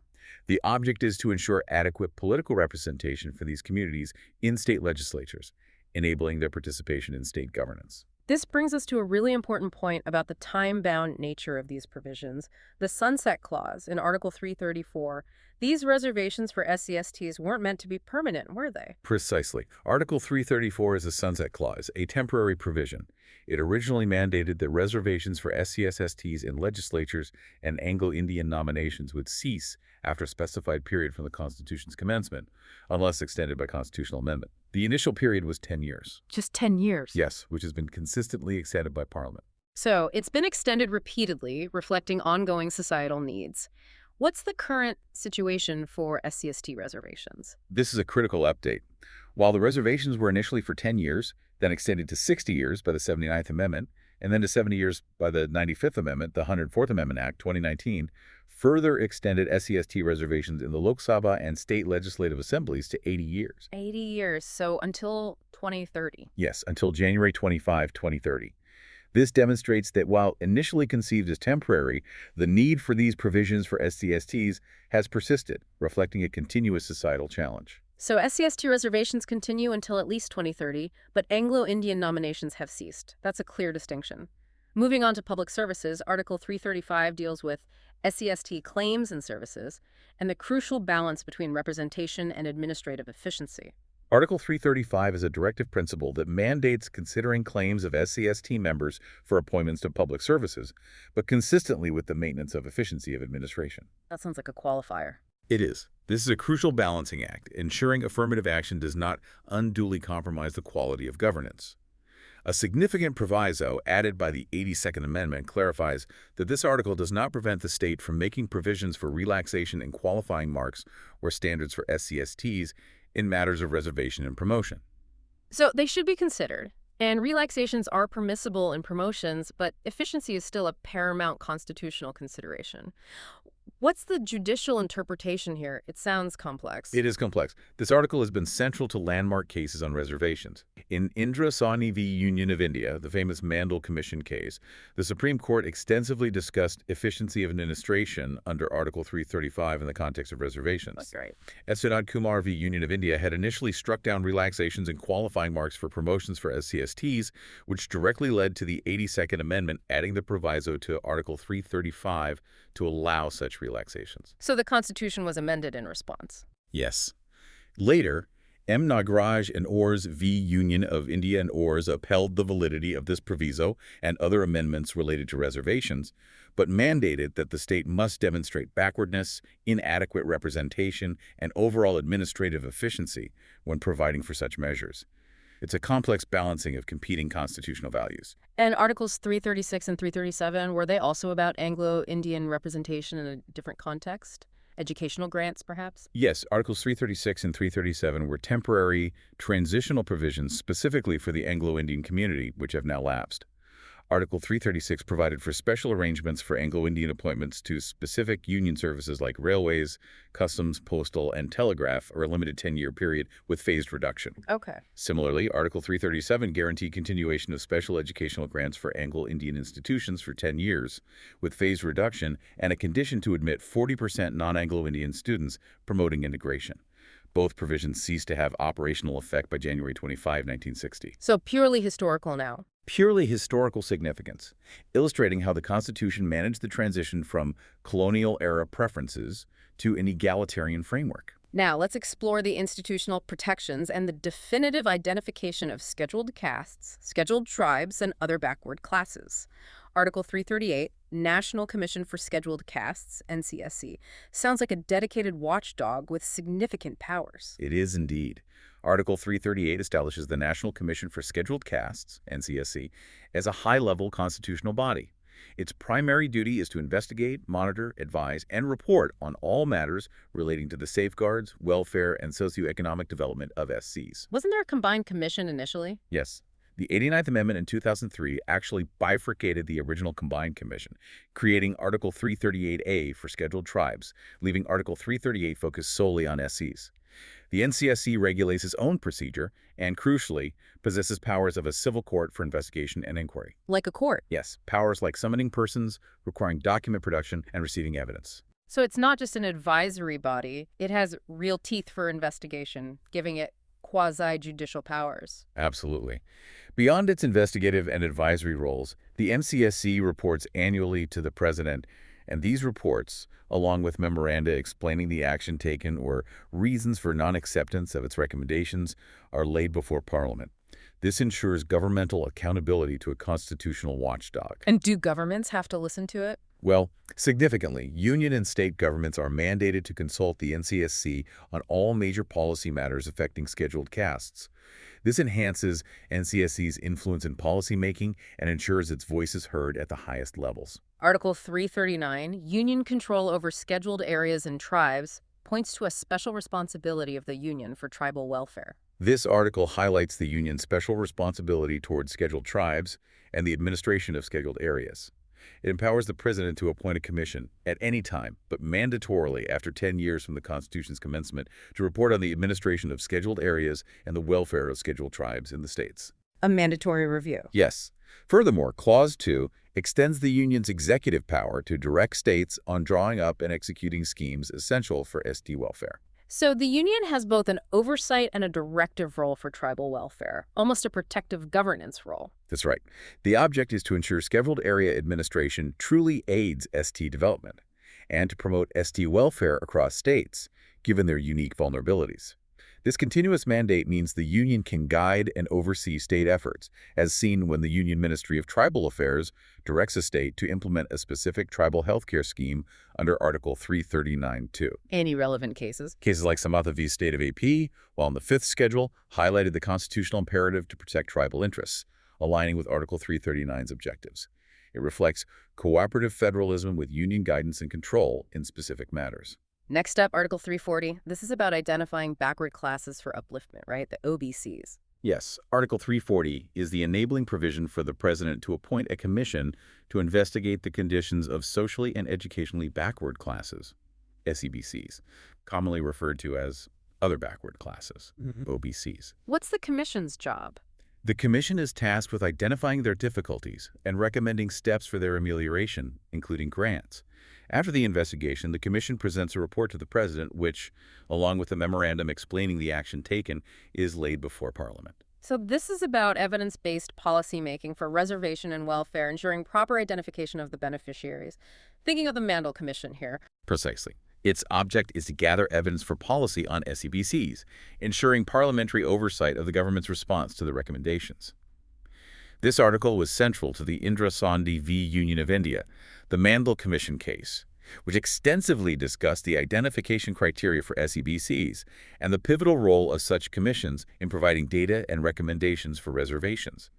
The object is to ensure adequate political representation for these communities in state legislatures, enabling their participation in state governance. This brings us to a really important point about the time-bound nature of these provisions. The sunset clause in Article 334, these reservations for SC/STs weren't meant to be permanent, were they? Precisely. Article 334 is a sunset clause, a temporary provision. It originally mandated that reservations for SCS/STs in legislatures and Anglo-Indian nominations would cease after a specified period from the Constitution's commencement, unless extended by constitutional amendment. The initial period was 10 years. Just 10 years? Yes, which has been consistently extended by Parliament. So it's been extended repeatedly, reflecting ongoing societal needs. What's the current situation for SC/ST reservations? This is a critical update. While the reservations were initially for 10 years, then extended to 60 years by the 79th Amendment, and then to 70 years by the 95th Amendment, the 104th Amendment Act, 2019, further extended SC/ST reservations in the Lok Sabha and state legislative assemblies to 80 years. 80 years, so until 2030. Yes, until January 25, 2030. This demonstrates that while initially conceived as temporary, the need for these provisions for SCSTs has persisted, reflecting a continuous societal challenge. So SCST reservations continue until at least 2030, but Anglo-Indian nominations have ceased. That's a clear distinction. Moving on to public services, Article 335 deals with SCST claims and services, and the crucial balance between representation and administrative efficiency. Article 335 is a directive principle that mandates considering claims of SCST members for appointments to public services, but consistently with the maintenance of efficiency of administration. That sounds like a qualifier. It is. This is a crucial balancing act, ensuring affirmative action does not unduly compromise the quality of governance. A significant proviso added by the 82nd Amendment clarifies that this article does not prevent the state from making provisions for relaxation in qualifying marks or standards for SCSTs in matters of reservation and promotion. So they should be considered. And relaxations are permissible in promotions, but efficiency is still a paramount constitutional consideration. What's the judicial interpretation here? It sounds complex. It is complex. This article has been central to landmark cases on reservations. In Indra Sawhney v. Union of India, the famous Mandal Commission case, the Supreme Court extensively discussed efficiency of administration under Article 335 in the context of reservations. That's right. Sunad Kumar v. Union of India had initially struck down relaxations in qualifying marks for promotions for SCSTs, which directly led to the 82nd Amendment adding the proviso to Article 335 to allow such relaxations. So the Constitution was amended in response. Yes. Later, M. Nagraj and Ors v. Union of India and Ors upheld the validity of this proviso and other amendments related to reservations, but mandated that the state must demonstrate backwardness, inadequate representation, and overall administrative efficiency when providing for such measures. It's a complex balancing of competing constitutional values. And Articles 336 and 337, were they also about Anglo-Indian representation in a different context? Educational grants, perhaps? Yes, Articles 336 and 337 were temporary, transitional provisions specifically for the Anglo-Indian community, which have now lapsed. Article 336 provided for special arrangements for Anglo-Indian appointments to specific union services like railways, customs, postal, and telegraph, or a limited 10-year period with phased reduction. Okay. Similarly, Article 337 guaranteed continuation of special educational grants for Anglo-Indian institutions for 10 years, with phased reduction and a condition to admit 40% non-Anglo-Indian students, promoting integration. Both provisions ceased to have operational effect by January 25, 1960. So purely historical now. Purely historical significance, illustrating how the Constitution managed the transition from colonial-era preferences to an egalitarian framework. Now, let's explore the institutional protections and the definitive identification of scheduled castes, scheduled tribes, and other backward classes. Article 338, National Commission for Scheduled Castes, NCSC, sounds like a dedicated watchdog with significant powers. It is indeed. Article 338 establishes the National Commission for Scheduled Castes, NCSC, as a high-level constitutional body. Its primary duty is to investigate, monitor, advise, and report on all matters relating to the safeguards, welfare, and socioeconomic development of SCs. Wasn't there a combined commission initially? Yes. The 89th Amendment in 2003 actually bifurcated the original combined commission, creating Article 338A for scheduled tribes, leaving Article 338 focused solely on SCs. The NCSC regulates its own procedure and, crucially, possesses powers of a civil court for investigation and inquiry. Like a court? Yes, powers like summoning persons, requiring document production, and receiving evidence. So it's not just an advisory body. It has real teeth for investigation, giving it quasi-judicial powers. Absolutely. Beyond its investigative and advisory roles, the NCSC reports annually to the President, and these reports, along with memoranda explaining the action taken or reasons for non-acceptance of its recommendations, are laid before Parliament. This ensures governmental accountability to a constitutional watchdog. And do governments have to listen to it? Well, significantly, union and state governments are mandated to consult the NCSC on all major policy matters affecting scheduled castes. This enhances NCSC's influence in policymaking and ensures its voice is heard at the highest levels. Article 339, Union control over scheduled areas and tribes, points to a special responsibility of the Union for tribal welfare. This article highlights the Union's special responsibility towards scheduled tribes and the administration of scheduled areas. It empowers the President to appoint a commission at any time, but mandatorily after 10 years from the Constitution's commencement, to report on the administration of scheduled areas and the welfare of scheduled tribes in the states. A mandatory review. Yes. Furthermore, Clause 2 extends the union's executive power to direct states on drawing up and executing schemes essential for ST welfare. So the union has both an oversight and a directive role for tribal welfare, almost a protective governance role. That's right. The object is to ensure scheduled area administration truly aids ST development and to promote ST welfare across states, given their unique vulnerabilities. This continuous mandate means the union can guide and oversee state efforts, as seen when the Union Ministry of Tribal Affairs directs a state to implement a specific tribal healthcare scheme under Article 339(2). Any relevant cases? Cases like Samatha v. State of AP, while in the fifth schedule, highlighted the constitutional imperative to protect tribal interests, aligning with Article 339's objectives. It reflects cooperative federalism with union guidance and control in specific matters. Next up, Article 340. This is about identifying backward classes for upliftment, right? The OBCs. Yes, Article 340 is the enabling provision for the president to appoint a commission to investigate the conditions of socially and educationally backward classes, SEBCs, commonly referred to as other backward classes, OBCs. What's the commission's job? The commission is tasked with identifying their difficulties and recommending steps for their amelioration, including grants. After the investigation, the commission presents a report to the president, which, along with a memorandum explaining the action taken, is laid before Parliament. So this is about evidence-based policymaking for reservation and welfare, ensuring proper identification of the beneficiaries. Thinking of the Mandel Commission here. Precisely. Its object is to gather evidence for policy on SEBCs, ensuring parliamentary oversight of the government's response to the recommendations. This article was central to the Indira Sandhi v. Union of India, the Mandel Commission case, which extensively discussed the identification criteria for SEBCs and the pivotal role of such commissions in providing data and recommendations for reservations.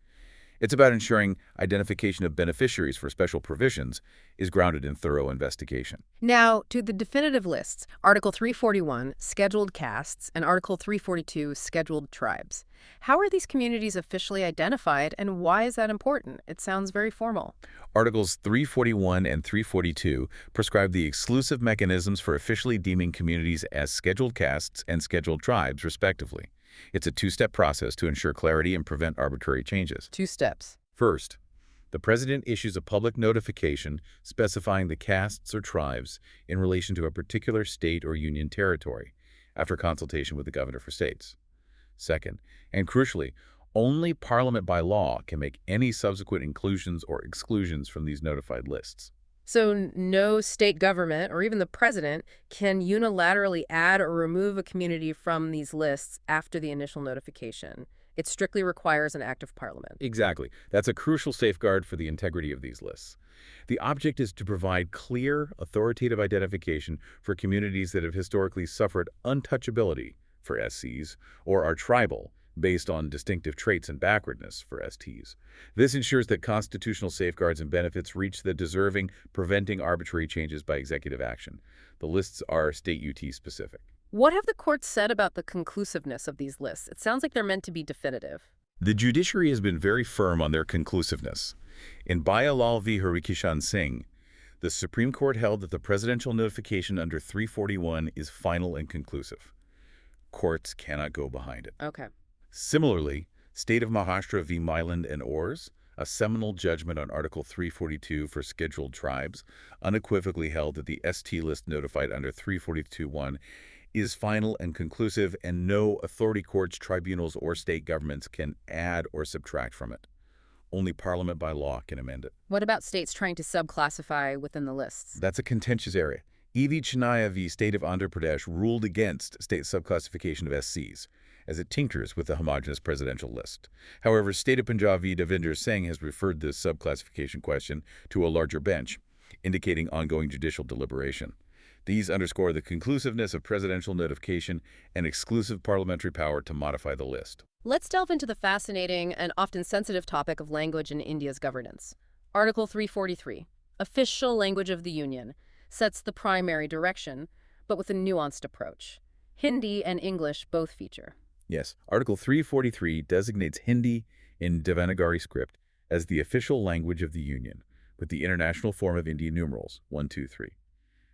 It's about ensuring identification of beneficiaries for special provisions is grounded in thorough investigation. Now, to the definitive lists, Article 341, Scheduled Castes, and Article 342, Scheduled Tribes. How are these communities officially identified, and why is that important? It sounds very formal. Articles 341 and 342 prescribe the exclusive mechanisms for officially deeming communities as scheduled castes and scheduled tribes, respectively. It's a two-step process to ensure clarity and prevent arbitrary changes. 2 steps. First, the president issues a public notification specifying the castes or tribes in relation to a particular state or union territory, after consultation with the governor for states. Second, and crucially, only Parliament by law can make any subsequent inclusions or exclusions from these notified lists. So no state government or even the president can unilaterally add or remove a community from these lists after the initial notification. It strictly requires an act of Parliament. Exactly. That's a crucial safeguard for the integrity of these lists. The object is to provide clear, authoritative identification for communities that have historically suffered untouchability for SCs or are tribal, based on distinctive traits and backwardness for STs. This ensures that constitutional safeguards and benefits reach the deserving, preventing arbitrary changes by executive action. The lists are state UT specific. What have the courts said about the conclusiveness of these lists? It sounds like they're meant to be definitive. The judiciary has been very firm on their conclusiveness. In Bayalal v. Harikishan Singh, the Supreme Court held that the presidential notification under 341 is final and conclusive. Courts cannot go behind it. Okay. Similarly, State of Maharashtra v. Myland and Ors, a seminal judgment on Article 342 for scheduled tribes, unequivocally held that the ST list notified under 342(1) is final and conclusive, and no authority courts, tribunals, or state governments can add or subtract from it. Only Parliament by law can amend it. What about states trying to subclassify within the lists? That's a contentious area. E.V. Chennaiah v. State of Andhra Pradesh ruled against state subclassification of SCs, as it tinkers with the homogeneous presidential list. However, State of Punjab v. Davinder Singh has referred this subclassification question to a larger bench, indicating ongoing judicial deliberation. These underscore the conclusiveness of presidential notification and exclusive parliamentary power to modify the list. Let's delve into the fascinating and often sensitive topic of language in India's governance. Article 343, Official Language of the Union, sets the primary direction, but with a nuanced approach. Hindi and English both feature. Yes, Article 343 designates Hindi in Devanagari script as the official language of the Union, with the international form of Indian numerals 1, 2, 3.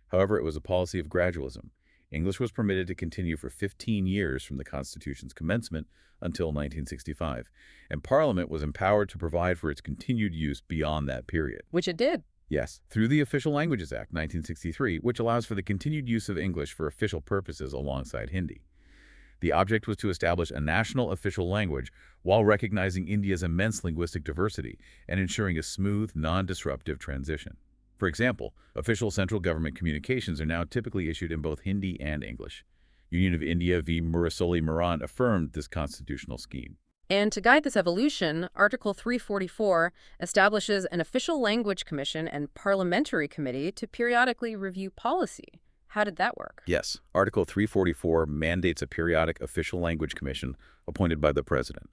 However, it was a policy of gradualism. English was permitted to continue for 15 years from the Constitution's commencement until 1965, and Parliament was empowered to provide for its continued use beyond that period. Which it did. Yes, through the Official Languages Act, 1963, which allows for the continued use of English for official purposes alongside Hindi. The object was to establish a national official language while recognizing India's immense linguistic diversity and ensuring a smooth, non-disruptive transition. For example, official central government communications are now typically issued in both Hindi and English. Union of India v. Murasoli Moran affirmed this constitutional scheme. And to guide this evolution, Article 344 establishes an official language commission and parliamentary committee to periodically review policy. How did that work? Yes, Article 344 mandates a periodic official language commission appointed by the president.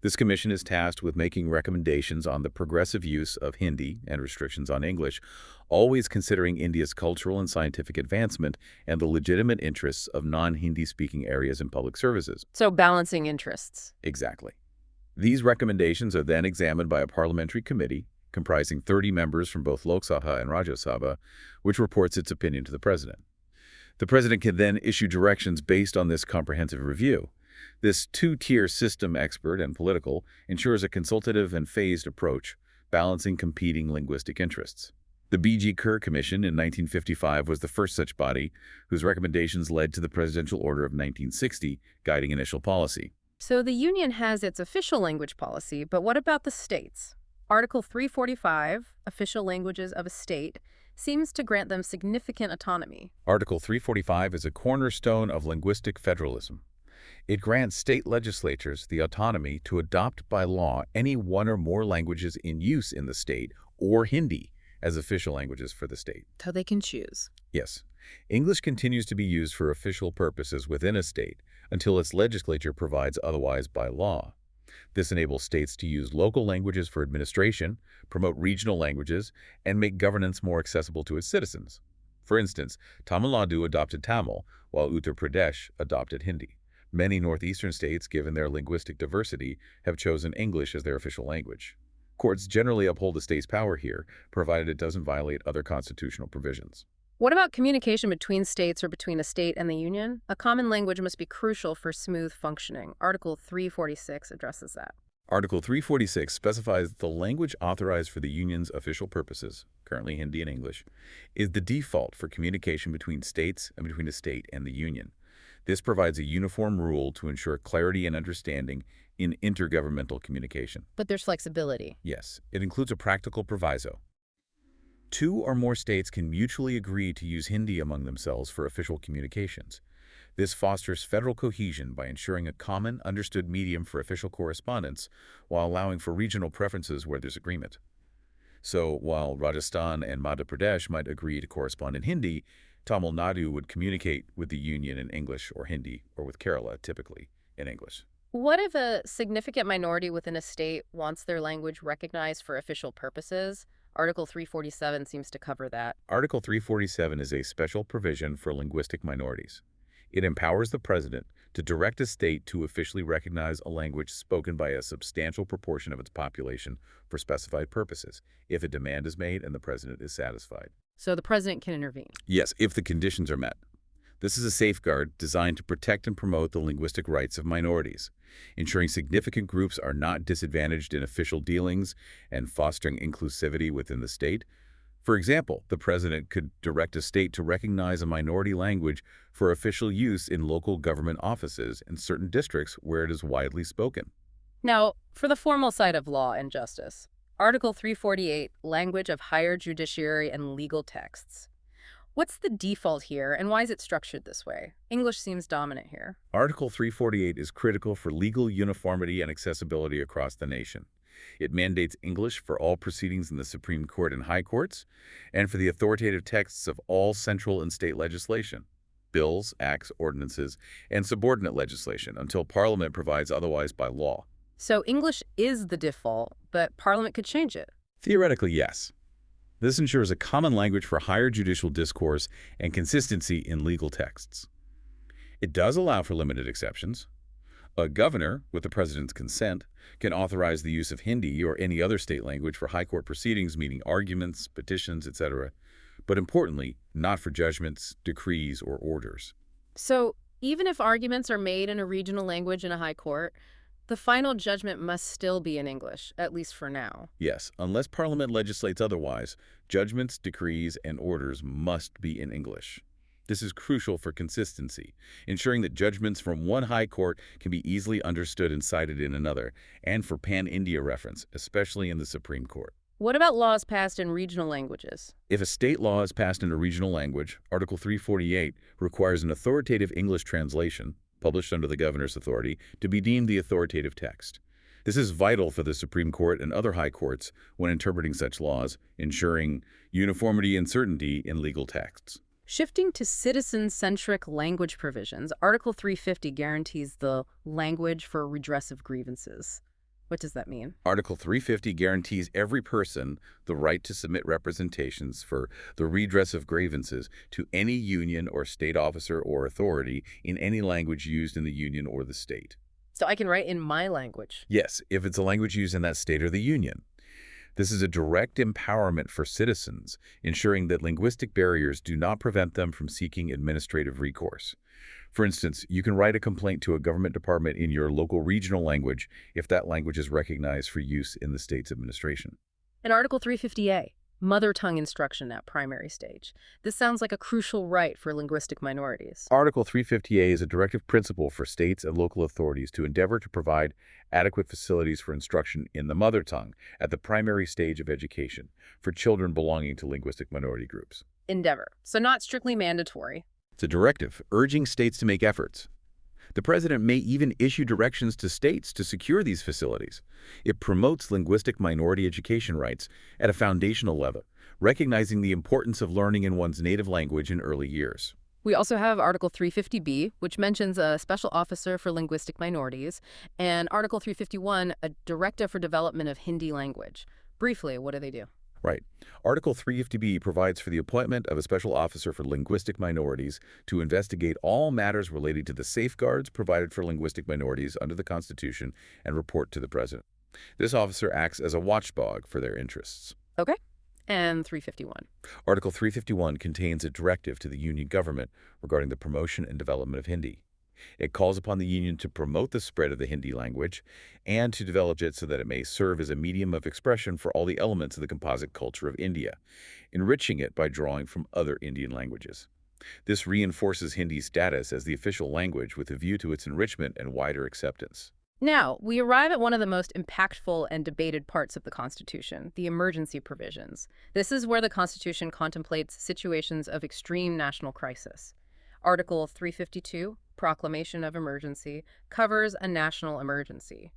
This commission is tasked with making recommendations on the progressive use of Hindi and restrictions on English, always considering India's cultural and scientific advancement and the legitimate interests of non-Hindi-speaking areas and public services. So balancing interests. Exactly. These recommendations are then examined by a parliamentary committee comprising 30 members from both Lok Sabha and Rajya Sabha, which reports its opinion to the president. The president can then issue directions based on this comprehensive review. This two-tier system, expert and political, ensures a consultative and phased approach, balancing competing linguistic interests. The B.G. Kerr Commission in 1955 was the first such body, whose recommendations led to the Presidential Order of 1960, guiding initial policy. So the union has its official language policy, but what about the states? Article 345, official languages of a state, seems to grant them significant autonomy. Article 345 is a cornerstone of linguistic federalism. It grants state legislatures the autonomy to adopt by law any one or more languages in use in the state, or Hindi, as official languages for the state. So they can choose. Yes. English continues to be used for official purposes within a state until its legislature provides otherwise by law. This enables states to use local languages for administration, promote regional languages, and make governance more accessible to its citizens. For instance, Tamil Nadu adopted Tamil, while Uttar Pradesh adopted Hindi. Many northeastern states, given their linguistic diversity, have chosen English as their official language. Courts generally uphold the state's power here, provided it doesn't violate other constitutional provisions. What about communication between states or between a state and the union? A common language must be crucial for smooth functioning. Article 346 addresses that. Article 346 specifies that the language authorized for the union's official purposes, currently Hindi and English, is the default for communication between states and between a state and the union. This provides a uniform rule to ensure clarity and understanding in intergovernmental communication. But there's flexibility. Yes, it includes a practical proviso. 2 or more states can mutually agree to use Hindi among themselves for official communications. This fosters federal cohesion by ensuring a common, understood medium for official correspondence while allowing for regional preferences where there's agreement. So, while Rajasthan and Madhya Pradesh might agree to correspond in Hindi, Tamil Nadu would communicate with the union in English or Hindi, or with Kerala, typically, in English. What if a significant minority within a state wants their language recognized for official purposes? Article 347 seems to cover that. Article 347 is a special provision for linguistic minorities. It empowers the president to direct a state to officially recognize a language spoken by a substantial proportion of its population for specified purposes, if a demand is made and the president is satisfied. So the president can intervene. Yes, if the conditions are met. This is a safeguard designed to protect and promote the linguistic rights of minorities, ensuring significant groups are not disadvantaged in official dealings and fostering inclusivity within the state. For example, the president could direct a state to recognize a minority language for official use in local government offices in certain districts where it is widely spoken. Now, for the formal side of law and justice, Article 348, language of higher judiciary and legal texts. What's the default here, and why is it structured this way? English seems dominant here. Article 348 is critical for legal uniformity and accessibility across the nation. It mandates English for all proceedings in the Supreme Court and High Courts, and for the authoritative texts of all central and state legislation, bills, acts, ordinances, and subordinate legislation until Parliament provides otherwise by law. So English is the default, but Parliament could change it. Theoretically, yes. This ensures a common language for higher judicial discourse and consistency in legal texts. It does allow for limited exceptions. A governor, with the president's consent, can authorize the use of Hindi or any other state language for high court proceedings, meaning arguments, petitions, etc. but importantly, not for judgments, decrees, or orders. So even if arguments are made in a regional language in a high court, the final judgment must still be in English, at least for now. Yes, unless Parliament legislates otherwise, judgments, decrees, and orders must be in English. This is crucial for consistency, ensuring that judgments from one high court can be easily understood and cited in another, and for pan-India reference, especially in the Supreme Court. What about laws passed in regional languages? If a state law is passed in a regional language, Article 348 requires an authoritative English translation, published under the governor's authority, to be deemed the authoritative text. This is vital for the Supreme Court and other high courts when interpreting such laws, ensuring uniformity and certainty in legal texts. Shifting to citizen-centric language provisions, Article 350 guarantees the language for redress of grievances. What does that mean? Article 350 guarantees every person the right to submit representations for the redress of grievances to any union or state officer or authority in any language used in the union or the state. So I can write in my language. Yes, if it's a language used in that state or the union. This is a direct empowerment for citizens, ensuring that linguistic barriers do not prevent them from seeking administrative recourse. For instance, you can write a complaint to a government department in your local regional language if that language is recognized for use in the state's administration. And Article 350A, mother tongue instruction at primary stage. This sounds like a crucial right for linguistic minorities. Article 350A is a directive principle for states and local authorities to endeavor to provide adequate facilities for instruction in the mother tongue at the primary stage of education for children belonging to linguistic minority groups. Endeavor, so not strictly mandatory. It's a directive urging states to make efforts. The president may even issue directions to states to secure these facilities. It promotes linguistic minority education rights at a foundational level, recognizing the importance of learning in one's native language in early years. We also have Article 350B, which mentions a special officer for linguistic minorities, and Article 351, a directive for development of Hindi language. Briefly, what do they do? Right. Article 350B provides for the appointment of a special officer for linguistic minorities to investigate all matters related to the safeguards provided for linguistic minorities under the Constitution and report to the president. This officer acts as a watchdog for their interests. Okay. And 351. Article 351 contains a directive to the union government regarding the promotion and development of Hindi. It calls upon the union to promote the spread of the Hindi language and to develop it so that it may serve as a medium of expression for all the elements of the composite culture of India, enriching it by drawing from other Indian languages. This reinforces Hindi's status as the official language with a view to its enrichment and wider acceptance. Now, we arrive at one of the most impactful and debated parts of the Constitution, the emergency provisions. This is where the Constitution contemplates situations of extreme national crisis. Article 352, Proclamation of Emergency, covers a national emergency.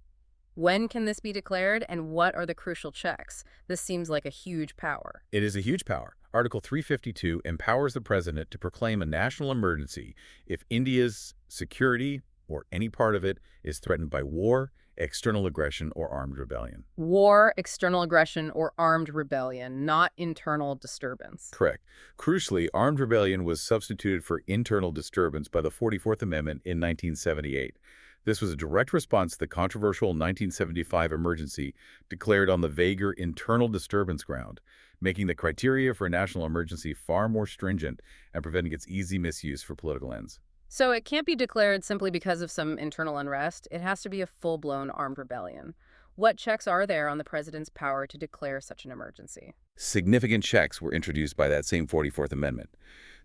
When can this be declared, and what are the crucial checks? This seems like a huge power. It is a huge power. Article 352 empowers the president to proclaim a national emergency if India's security or any part of it is threatened by war, external aggression, or armed rebellion. War, external aggression, or armed rebellion, not internal disturbance. Correct. Crucially, armed rebellion was substituted for internal disturbance by the 44th Amendment in 1978. This was a direct response to the controversial 1975 emergency declared on the vaguer internal disturbance ground, making the criteria for a national emergency far more stringent and preventing its easy misuse for political ends. So it can't be declared simply because of some internal unrest. It has to be a full-blown armed rebellion. What checks are there on the president's power to declare such an emergency? Significant checks were introduced by that same 44th Amendment.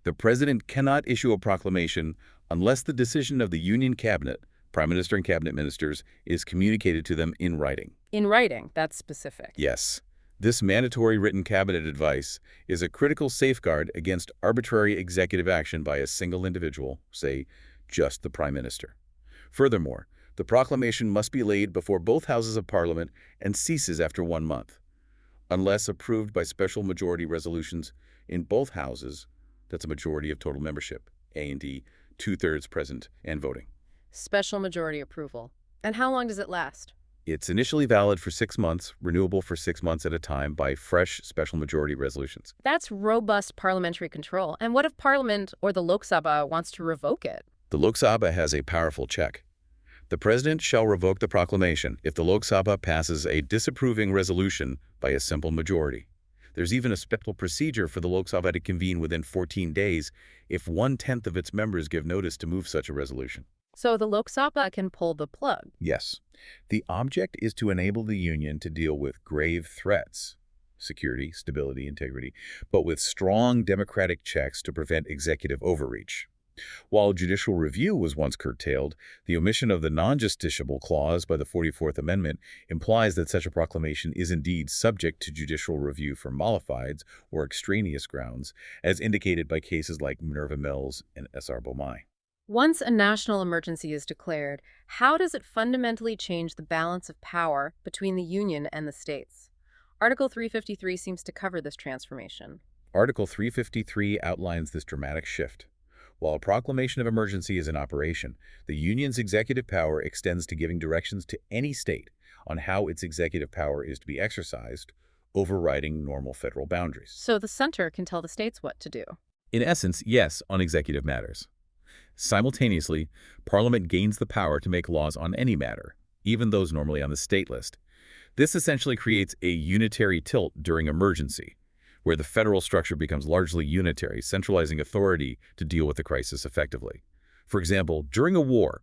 The president cannot issue a proclamation unless the decision of the Union Cabinet, Prime Minister and Cabinet Ministers, is communicated to them in writing. In writing, that's specific. Yes. This mandatory written cabinet advice is a critical safeguard against arbitrary executive action by a single individual, say, just the Prime Minister. Furthermore, the proclamation must be laid before both houses of Parliament and ceases after 1 month. Unless approved by special majority resolutions in both houses, that's a majority of total membership, A&D, 2/3 present and voting. Special majority approval. And how long does it last? It's initially valid for 6 months, renewable for 6 months at a time by fresh special majority resolutions. That's robust parliamentary control. And what if Parliament or the Lok Sabha wants to revoke it? The Lok Sabha has a powerful check. The president shall revoke the proclamation if the Lok Sabha passes a disapproving resolution by a simple majority. There's even a special procedure for the Lok Sabha to convene within 14 days if 1/10 of its members give notice to move such a resolution. So the Lok Sabha can pull the plug. Yes. The object is to enable the union to deal with grave threats, security, stability, integrity, but with strong democratic checks to prevent executive overreach. While judicial review was once curtailed, the omission of the non-justiciable clause by the 44th Amendment implies that such a proclamation is indeed subject to judicial review for bona fides or extraneous grounds, as indicated by cases like Minerva Mills and S.R. Bomai. Once a national emergency is declared, how does it fundamentally change the balance of power between the Union and the states? Article 353 seems to cover this transformation. Article 353 outlines this dramatic shift. While a proclamation of emergency is in operation, the Union's executive power extends to giving directions to any state on how its executive power is to be exercised, overriding normal federal boundaries. So the center can tell the states what to do. In essence, yes, on executive matters. Simultaneously, Parliament gains the power to make laws on any matter, even those normally on the state list. This essentially creates a unitary tilt during emergency, where the federal structure becomes largely unitary, centralizing authority to deal with the crisis effectively. For example, during a war,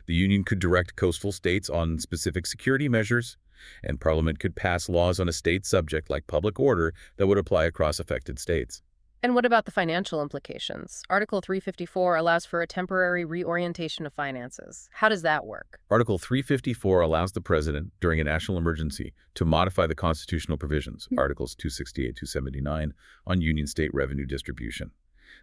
the Union could direct coastal states on specific security measures, and Parliament could pass laws on a state subject like public order that would apply across affected states. And what about the financial implications? Article 354 allows for a temporary reorientation of finances. How does that work? Article 354 allows the President, during a national emergency, to modify the constitutional provisions, Articles 268-279, on Union-state revenue distribution.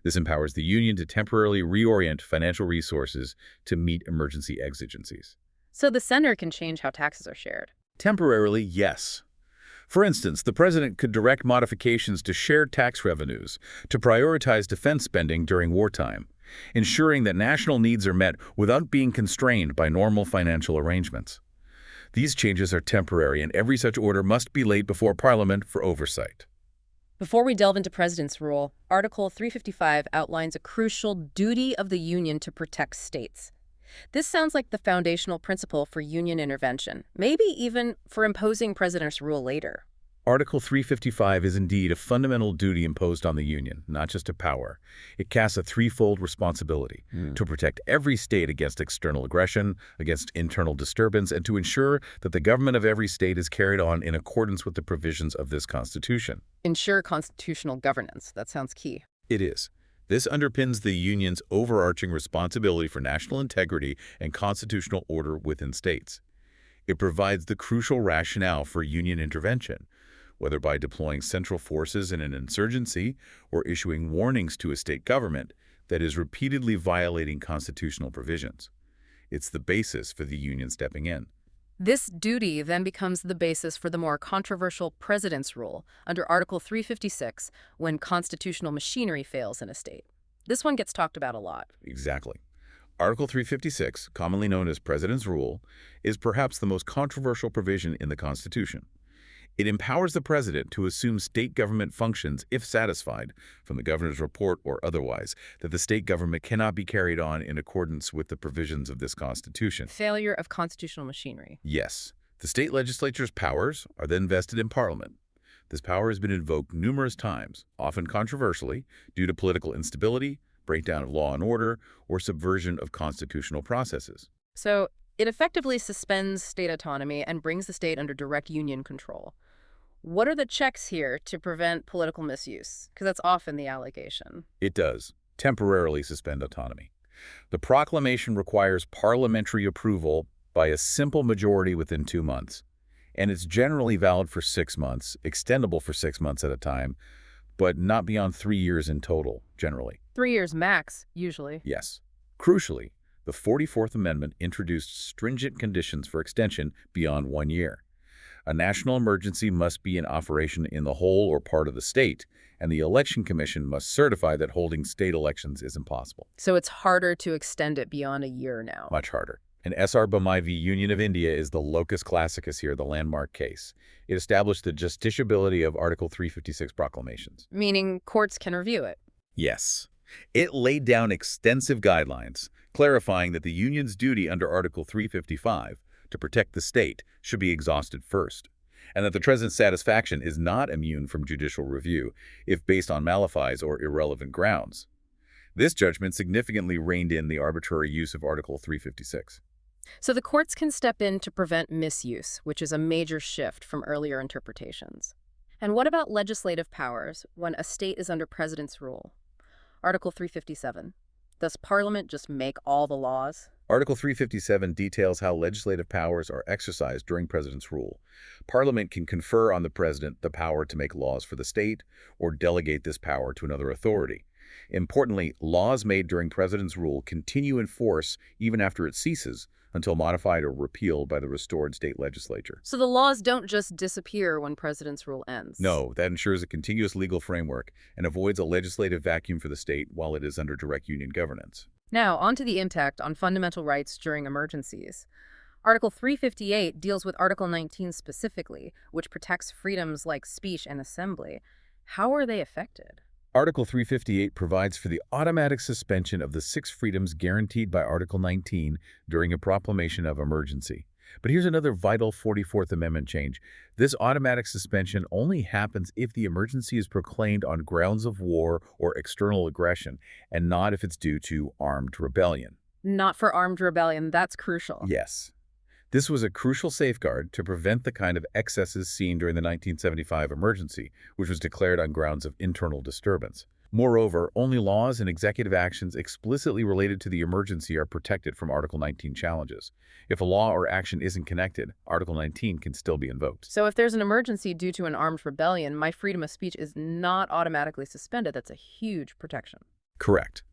This empowers the Union to temporarily reorient financial resources to meet emergency exigencies. So the center can change how taxes are shared. Temporarily, yes. For instance, the President could direct modifications to shared tax revenues to prioritize defense spending during wartime, ensuring that national needs are met without being constrained by normal financial arrangements. These changes are temporary, and every such order must be laid before Parliament for oversight. Before we delve into President's rule, Article 355 outlines a crucial duty of the Union to protect states. This sounds like the foundational principle for Union intervention, maybe even for imposing President's rule later. Article 355 is indeed a fundamental duty imposed on the Union, not just a power. It casts a threefold responsibility to protect every state against external aggression, against internal disturbance, and to ensure that the government of every state is carried on in accordance with the provisions of this Constitution. Ensure constitutional governance. That sounds key. It is. This underpins the Union's overarching responsibility for national integrity and constitutional order within states. It provides the crucial rationale for Union intervention, whether by deploying central forces in an insurgency or issuing warnings to a state government that is repeatedly violating constitutional provisions. It's the basis for the Union stepping in. This duty then becomes the basis for the more controversial President's rule under Article 356 when constitutional machinery fails in a state. This one gets talked about a lot. Exactly. Article 356, commonly known as President's Rule, is perhaps the most controversial provision in the Constitution. It empowers the President to assume state government functions if satisfied, from the governor's report or otherwise, that the state government cannot be carried on in accordance with the provisions of this Constitution. Failure of constitutional machinery. Yes. The state legislature's powers are then vested in Parliament. This power has been invoked numerous times, often controversially, due to political instability, breakdown of law and order, or subversion of constitutional processes. So it effectively suspends state autonomy and brings the state under direct Union control. What are the checks here to prevent political misuse? Because that's often the allegation. It does temporarily suspend autonomy. The proclamation requires parliamentary approval by a simple majority within 2 months, and it's generally valid for 6 months, extendable for 6 months at a time, but not beyond 3 years in total, generally. 3 years max, usually. Yes. Crucially, the 44th Amendment introduced stringent conditions for extension beyond 1 year. A national emergency must be in operation in the whole or part of the state, and the Election Commission must certify that holding state elections is impossible. So it's harder to extend it beyond a year now. Much harder. And S.R. Bomai v. Union of India is the locus classicus here, the landmark case. It established the justiciability of Article 356 proclamations. Meaning courts can review it. Yes. It laid down extensive guidelines, clarifying that the Union's duty under Article 355 to protect the state should be exhausted first. and that the president's satisfaction is not immune from judicial review if based on malafide or irrelevant grounds. This judgment significantly reined in the arbitrary use of Article 356. So the courts can step in to prevent misuse, which is a major shift from earlier interpretations. And what about legislative powers when a state is under president's rule? Article 357. Does Parliament just make all the laws? Article 357 details how legislative powers are exercised during president's rule. Parliament can confer on the president the power to make laws for the state or delegate this power to another authority. Importantly, laws made during president's rule continue in force even after it ceases, until modified or repealed by the restored state legislature. So the laws don't just disappear when president's rule ends? No, that ensures a continuous legal framework and avoids a legislative vacuum for the state while it is under direct union governance. Now, on to the impact on fundamental rights during emergencies. Article 358 deals with Article 19 specifically, which protects freedoms like speech and assembly. How are they affected? Article 358 provides for the automatic suspension of the 6 freedoms guaranteed by Article 19 during a proclamation of emergency. But here's another vital 44th Amendment change. This automatic suspension only happens if the emergency is proclaimed on grounds of war or external aggression, and not if it's due to armed rebellion. Not for armed rebellion. That's crucial. Yes. This was a crucial safeguard to prevent the kind of excesses seen during the 1975 emergency, which was declared on grounds of internal disturbance. Moreover, only laws and executive actions explicitly related to the emergency are protected from Article 19 challenges. If a law or action isn't connected, Article 19 can still be invoked. So if there's an emergency due to an armed rebellion, my freedom of speech is not automatically suspended. That's a huge protection. Correct.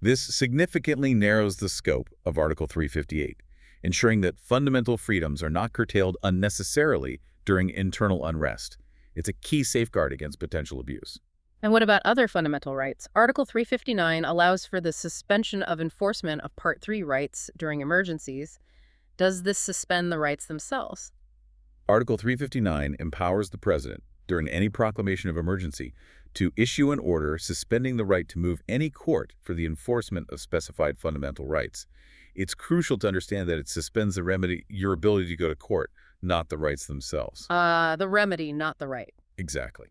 This significantly narrows the scope of Article 358. Ensuring that fundamental freedoms are not curtailed unnecessarily during internal unrest. It's a key safeguard against potential abuse. And what about other fundamental rights? Article 359 allows for the suspension of enforcement of Part 3 rights during emergencies. Does this suspend the rights themselves? Article 359 empowers the president, during any proclamation of emergency, to issue an order suspending the right to move any court for the enforcement of specified fundamental rights. It's crucial to understand that it suspends the remedy, your ability to go to court, not the rights themselves. The remedy, not the right. Exactly.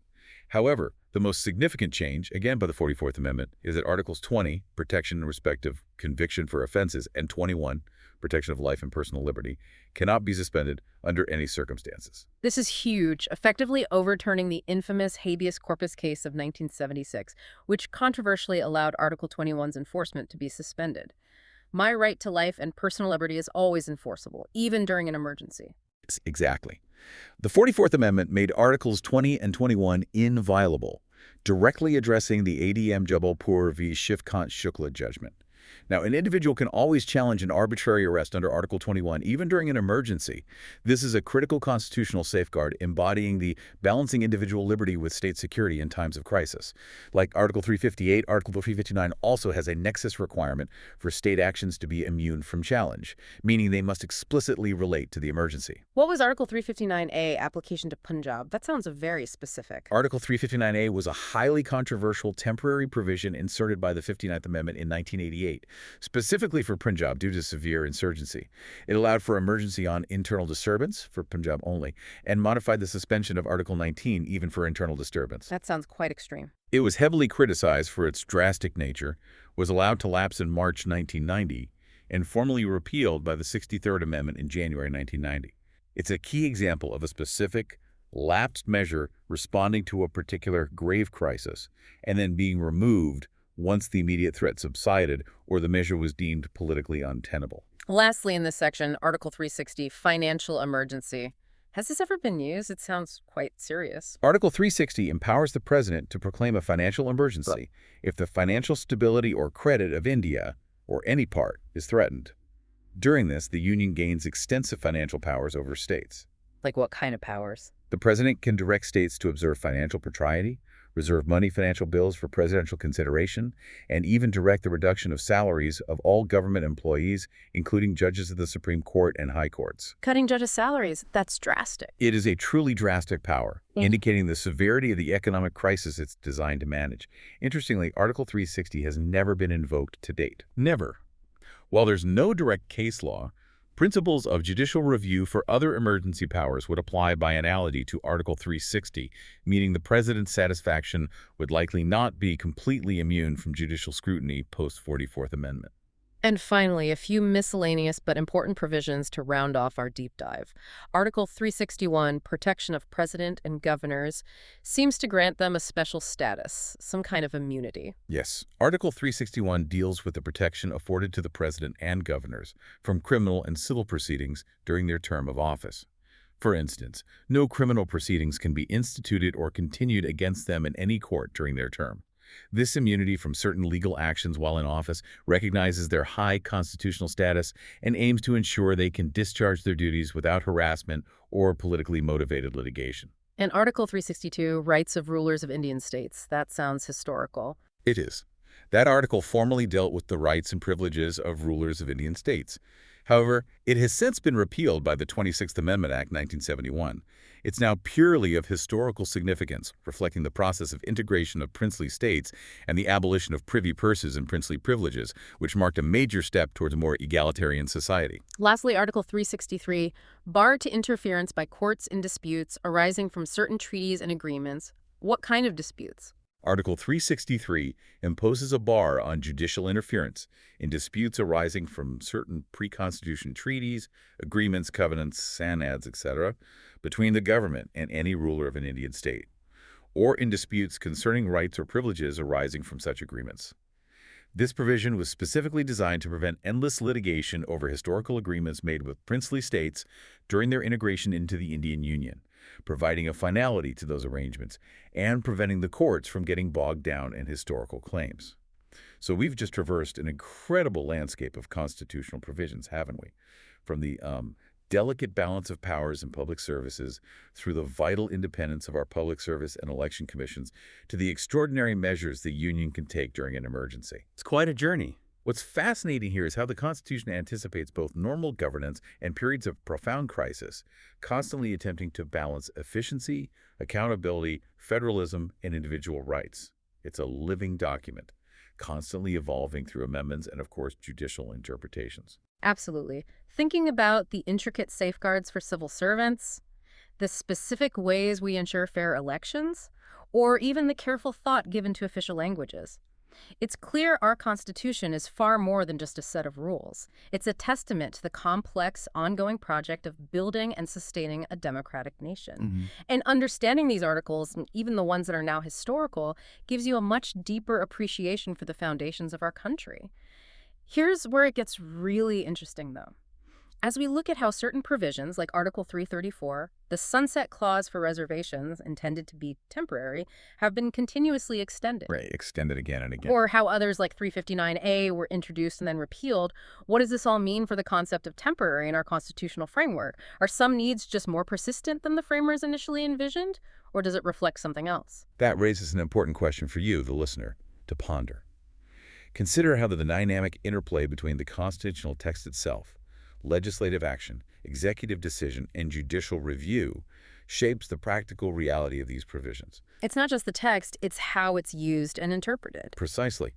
However, the most significant change, again by the 44th Amendment, is that Articles 20, protection in respect of conviction for offenses, and 21, protection of life and personal liberty, cannot be suspended under any circumstances. This is huge, effectively overturning the infamous habeas corpus case of 1976, which controversially allowed Article 21's enforcement to be suspended. My right to life and personal liberty is always enforceable, even during an emergency. Exactly. The 44th Amendment made Articles 20 and 21 inviolable, directly addressing the ADM Jabalpur v. Shivkant Shukla judgment. Now, an individual can always challenge an arbitrary arrest under Article 21, even during an emergency. This is a critical constitutional safeguard embodying the balancing individual liberty with state security in times of crisis. Like Article 358, Article 359 also has a nexus requirement for state actions to be immune from challenge, meaning they must explicitly relate to the emergency. What was Article 359A, application to Punjab? That sounds very specific. Article 359A was a highly controversial temporary provision inserted by the 59th Amendment in 1988. Specifically for Punjab due to severe insurgency. It allowed for emergency on internal disturbance, for Punjab only, and modified the suspension of Article 19 even for internal disturbance. That sounds quite extreme. It was heavily criticized for its drastic nature, was allowed to lapse in March 1990, and formally repealed by the 63rd Amendment in January 1990. It's a key example of a specific, lapsed measure responding to a particular grave crisis, and then being removed once the immediate threat subsided or the measure was deemed politically untenable. Lastly, in this section, Article 360, Financial Emergency. Has this ever been used? It sounds quite serious. Article 360 empowers the president to proclaim a financial emergency if the financial stability or credit of India, or any part, is threatened. During this, the Union gains extensive financial powers over states. Like what kind of powers? The president can direct states to observe financial propriety, reserve money financial bills for presidential consideration, and even direct the reduction of salaries of all government employees, including judges of the Supreme Court and high courts. Cutting judges' salaries, that's drastic. It is a truly drastic power, indicating the severity of the economic crisis it's designed to manage. Interestingly, Article 360 has never been invoked to date. Never. While there's no direct case law, Principles of judicial review for other emergency powers would apply by analogy to Article 360, meaning the president's satisfaction would likely not be completely immune from judicial scrutiny post-44th Amendment. And finally, a few miscellaneous but important provisions to round off our deep dive. Article 361, Protection of President and Governors, seems to grant them a special status, some kind of immunity. Yes, Article 361 deals with the protection afforded to the president and governors from criminal and civil proceedings during their term of office. For instance, no criminal proceedings can be instituted or continued against them in any court during their term. This immunity from certain legal actions while in office recognizes their high constitutional status and aims to ensure they can discharge their duties without harassment or politically motivated litigation. And Article 362, Rights of Rulers of Indian States. That sounds historical. It is. That article formally dealt with the rights and privileges of rulers of Indian states. However, it has since been repealed by the 26th Amendment Act 1971. It's now purely of historical significance, reflecting the process of integration of princely states and the abolition of privy purses and princely privileges, which marked a major step towards a more egalitarian society. Lastly, Article 363, bar to interference by courts in disputes arising from certain treaties and agreements. What kind of disputes? Article 363 imposes a bar on judicial interference in disputes arising from certain pre-Constitution treaties, agreements, covenants, sanads, etc., between the government and any ruler of an Indian state, or in disputes concerning rights or privileges arising from such agreements. This provision was specifically designed to prevent endless litigation over historical agreements made with princely states during their integration into the Indian Union, providing a finality to those arrangements and preventing the courts from getting bogged down in historical claims. So we've just traversed an incredible landscape of constitutional provisions, haven't we? From the delicate balance of powers in public services through the vital independence of our public service and election commissions to the extraordinary measures the union can take during an emergency. It's quite a journey. What's fascinating here is how the Constitution anticipates both normal governance and periods of profound crisis, constantly attempting to balance efficiency, accountability, federalism, and individual rights. It's a living document, constantly evolving through amendments and, of course, judicial interpretations. Absolutely. Thinking about the intricate safeguards for civil servants, the specific ways we ensure fair elections, or even the careful thought given to official languages. It's clear our Constitution is far more than just a set of rules. It's a testament to the complex, ongoing project of building and sustaining a democratic nation. And understanding these articles, even the ones that are now historical, gives you a much deeper appreciation for the foundations of our country. Here's where it gets really interesting, though. As we look at how certain provisions, like Article 334, the sunset clause for reservations intended to be temporary, have been continuously extended. Right, extended again and again. Or how others like 359A were introduced and then repealed, what does this all mean for the concept of temporary in our constitutional framework? Are some needs just more persistent than the framers initially envisioned, or does it reflect something else? That raises an important question for you, the listener, to ponder. Consider how the dynamic interplay between the constitutional text itself, legislative action, executive decision, and judicial review shapes the practical reality of these provisions. It's not just the text, it's how it's used and interpreted. Precisely.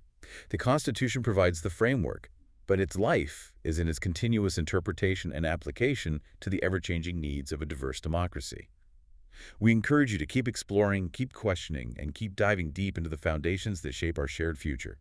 The Constitution provides the framework, but its life is in its continuous interpretation and application to the ever-changing needs of a diverse democracy. We encourage you to keep exploring, keep questioning, and keep diving deep into the foundations that shape our shared future.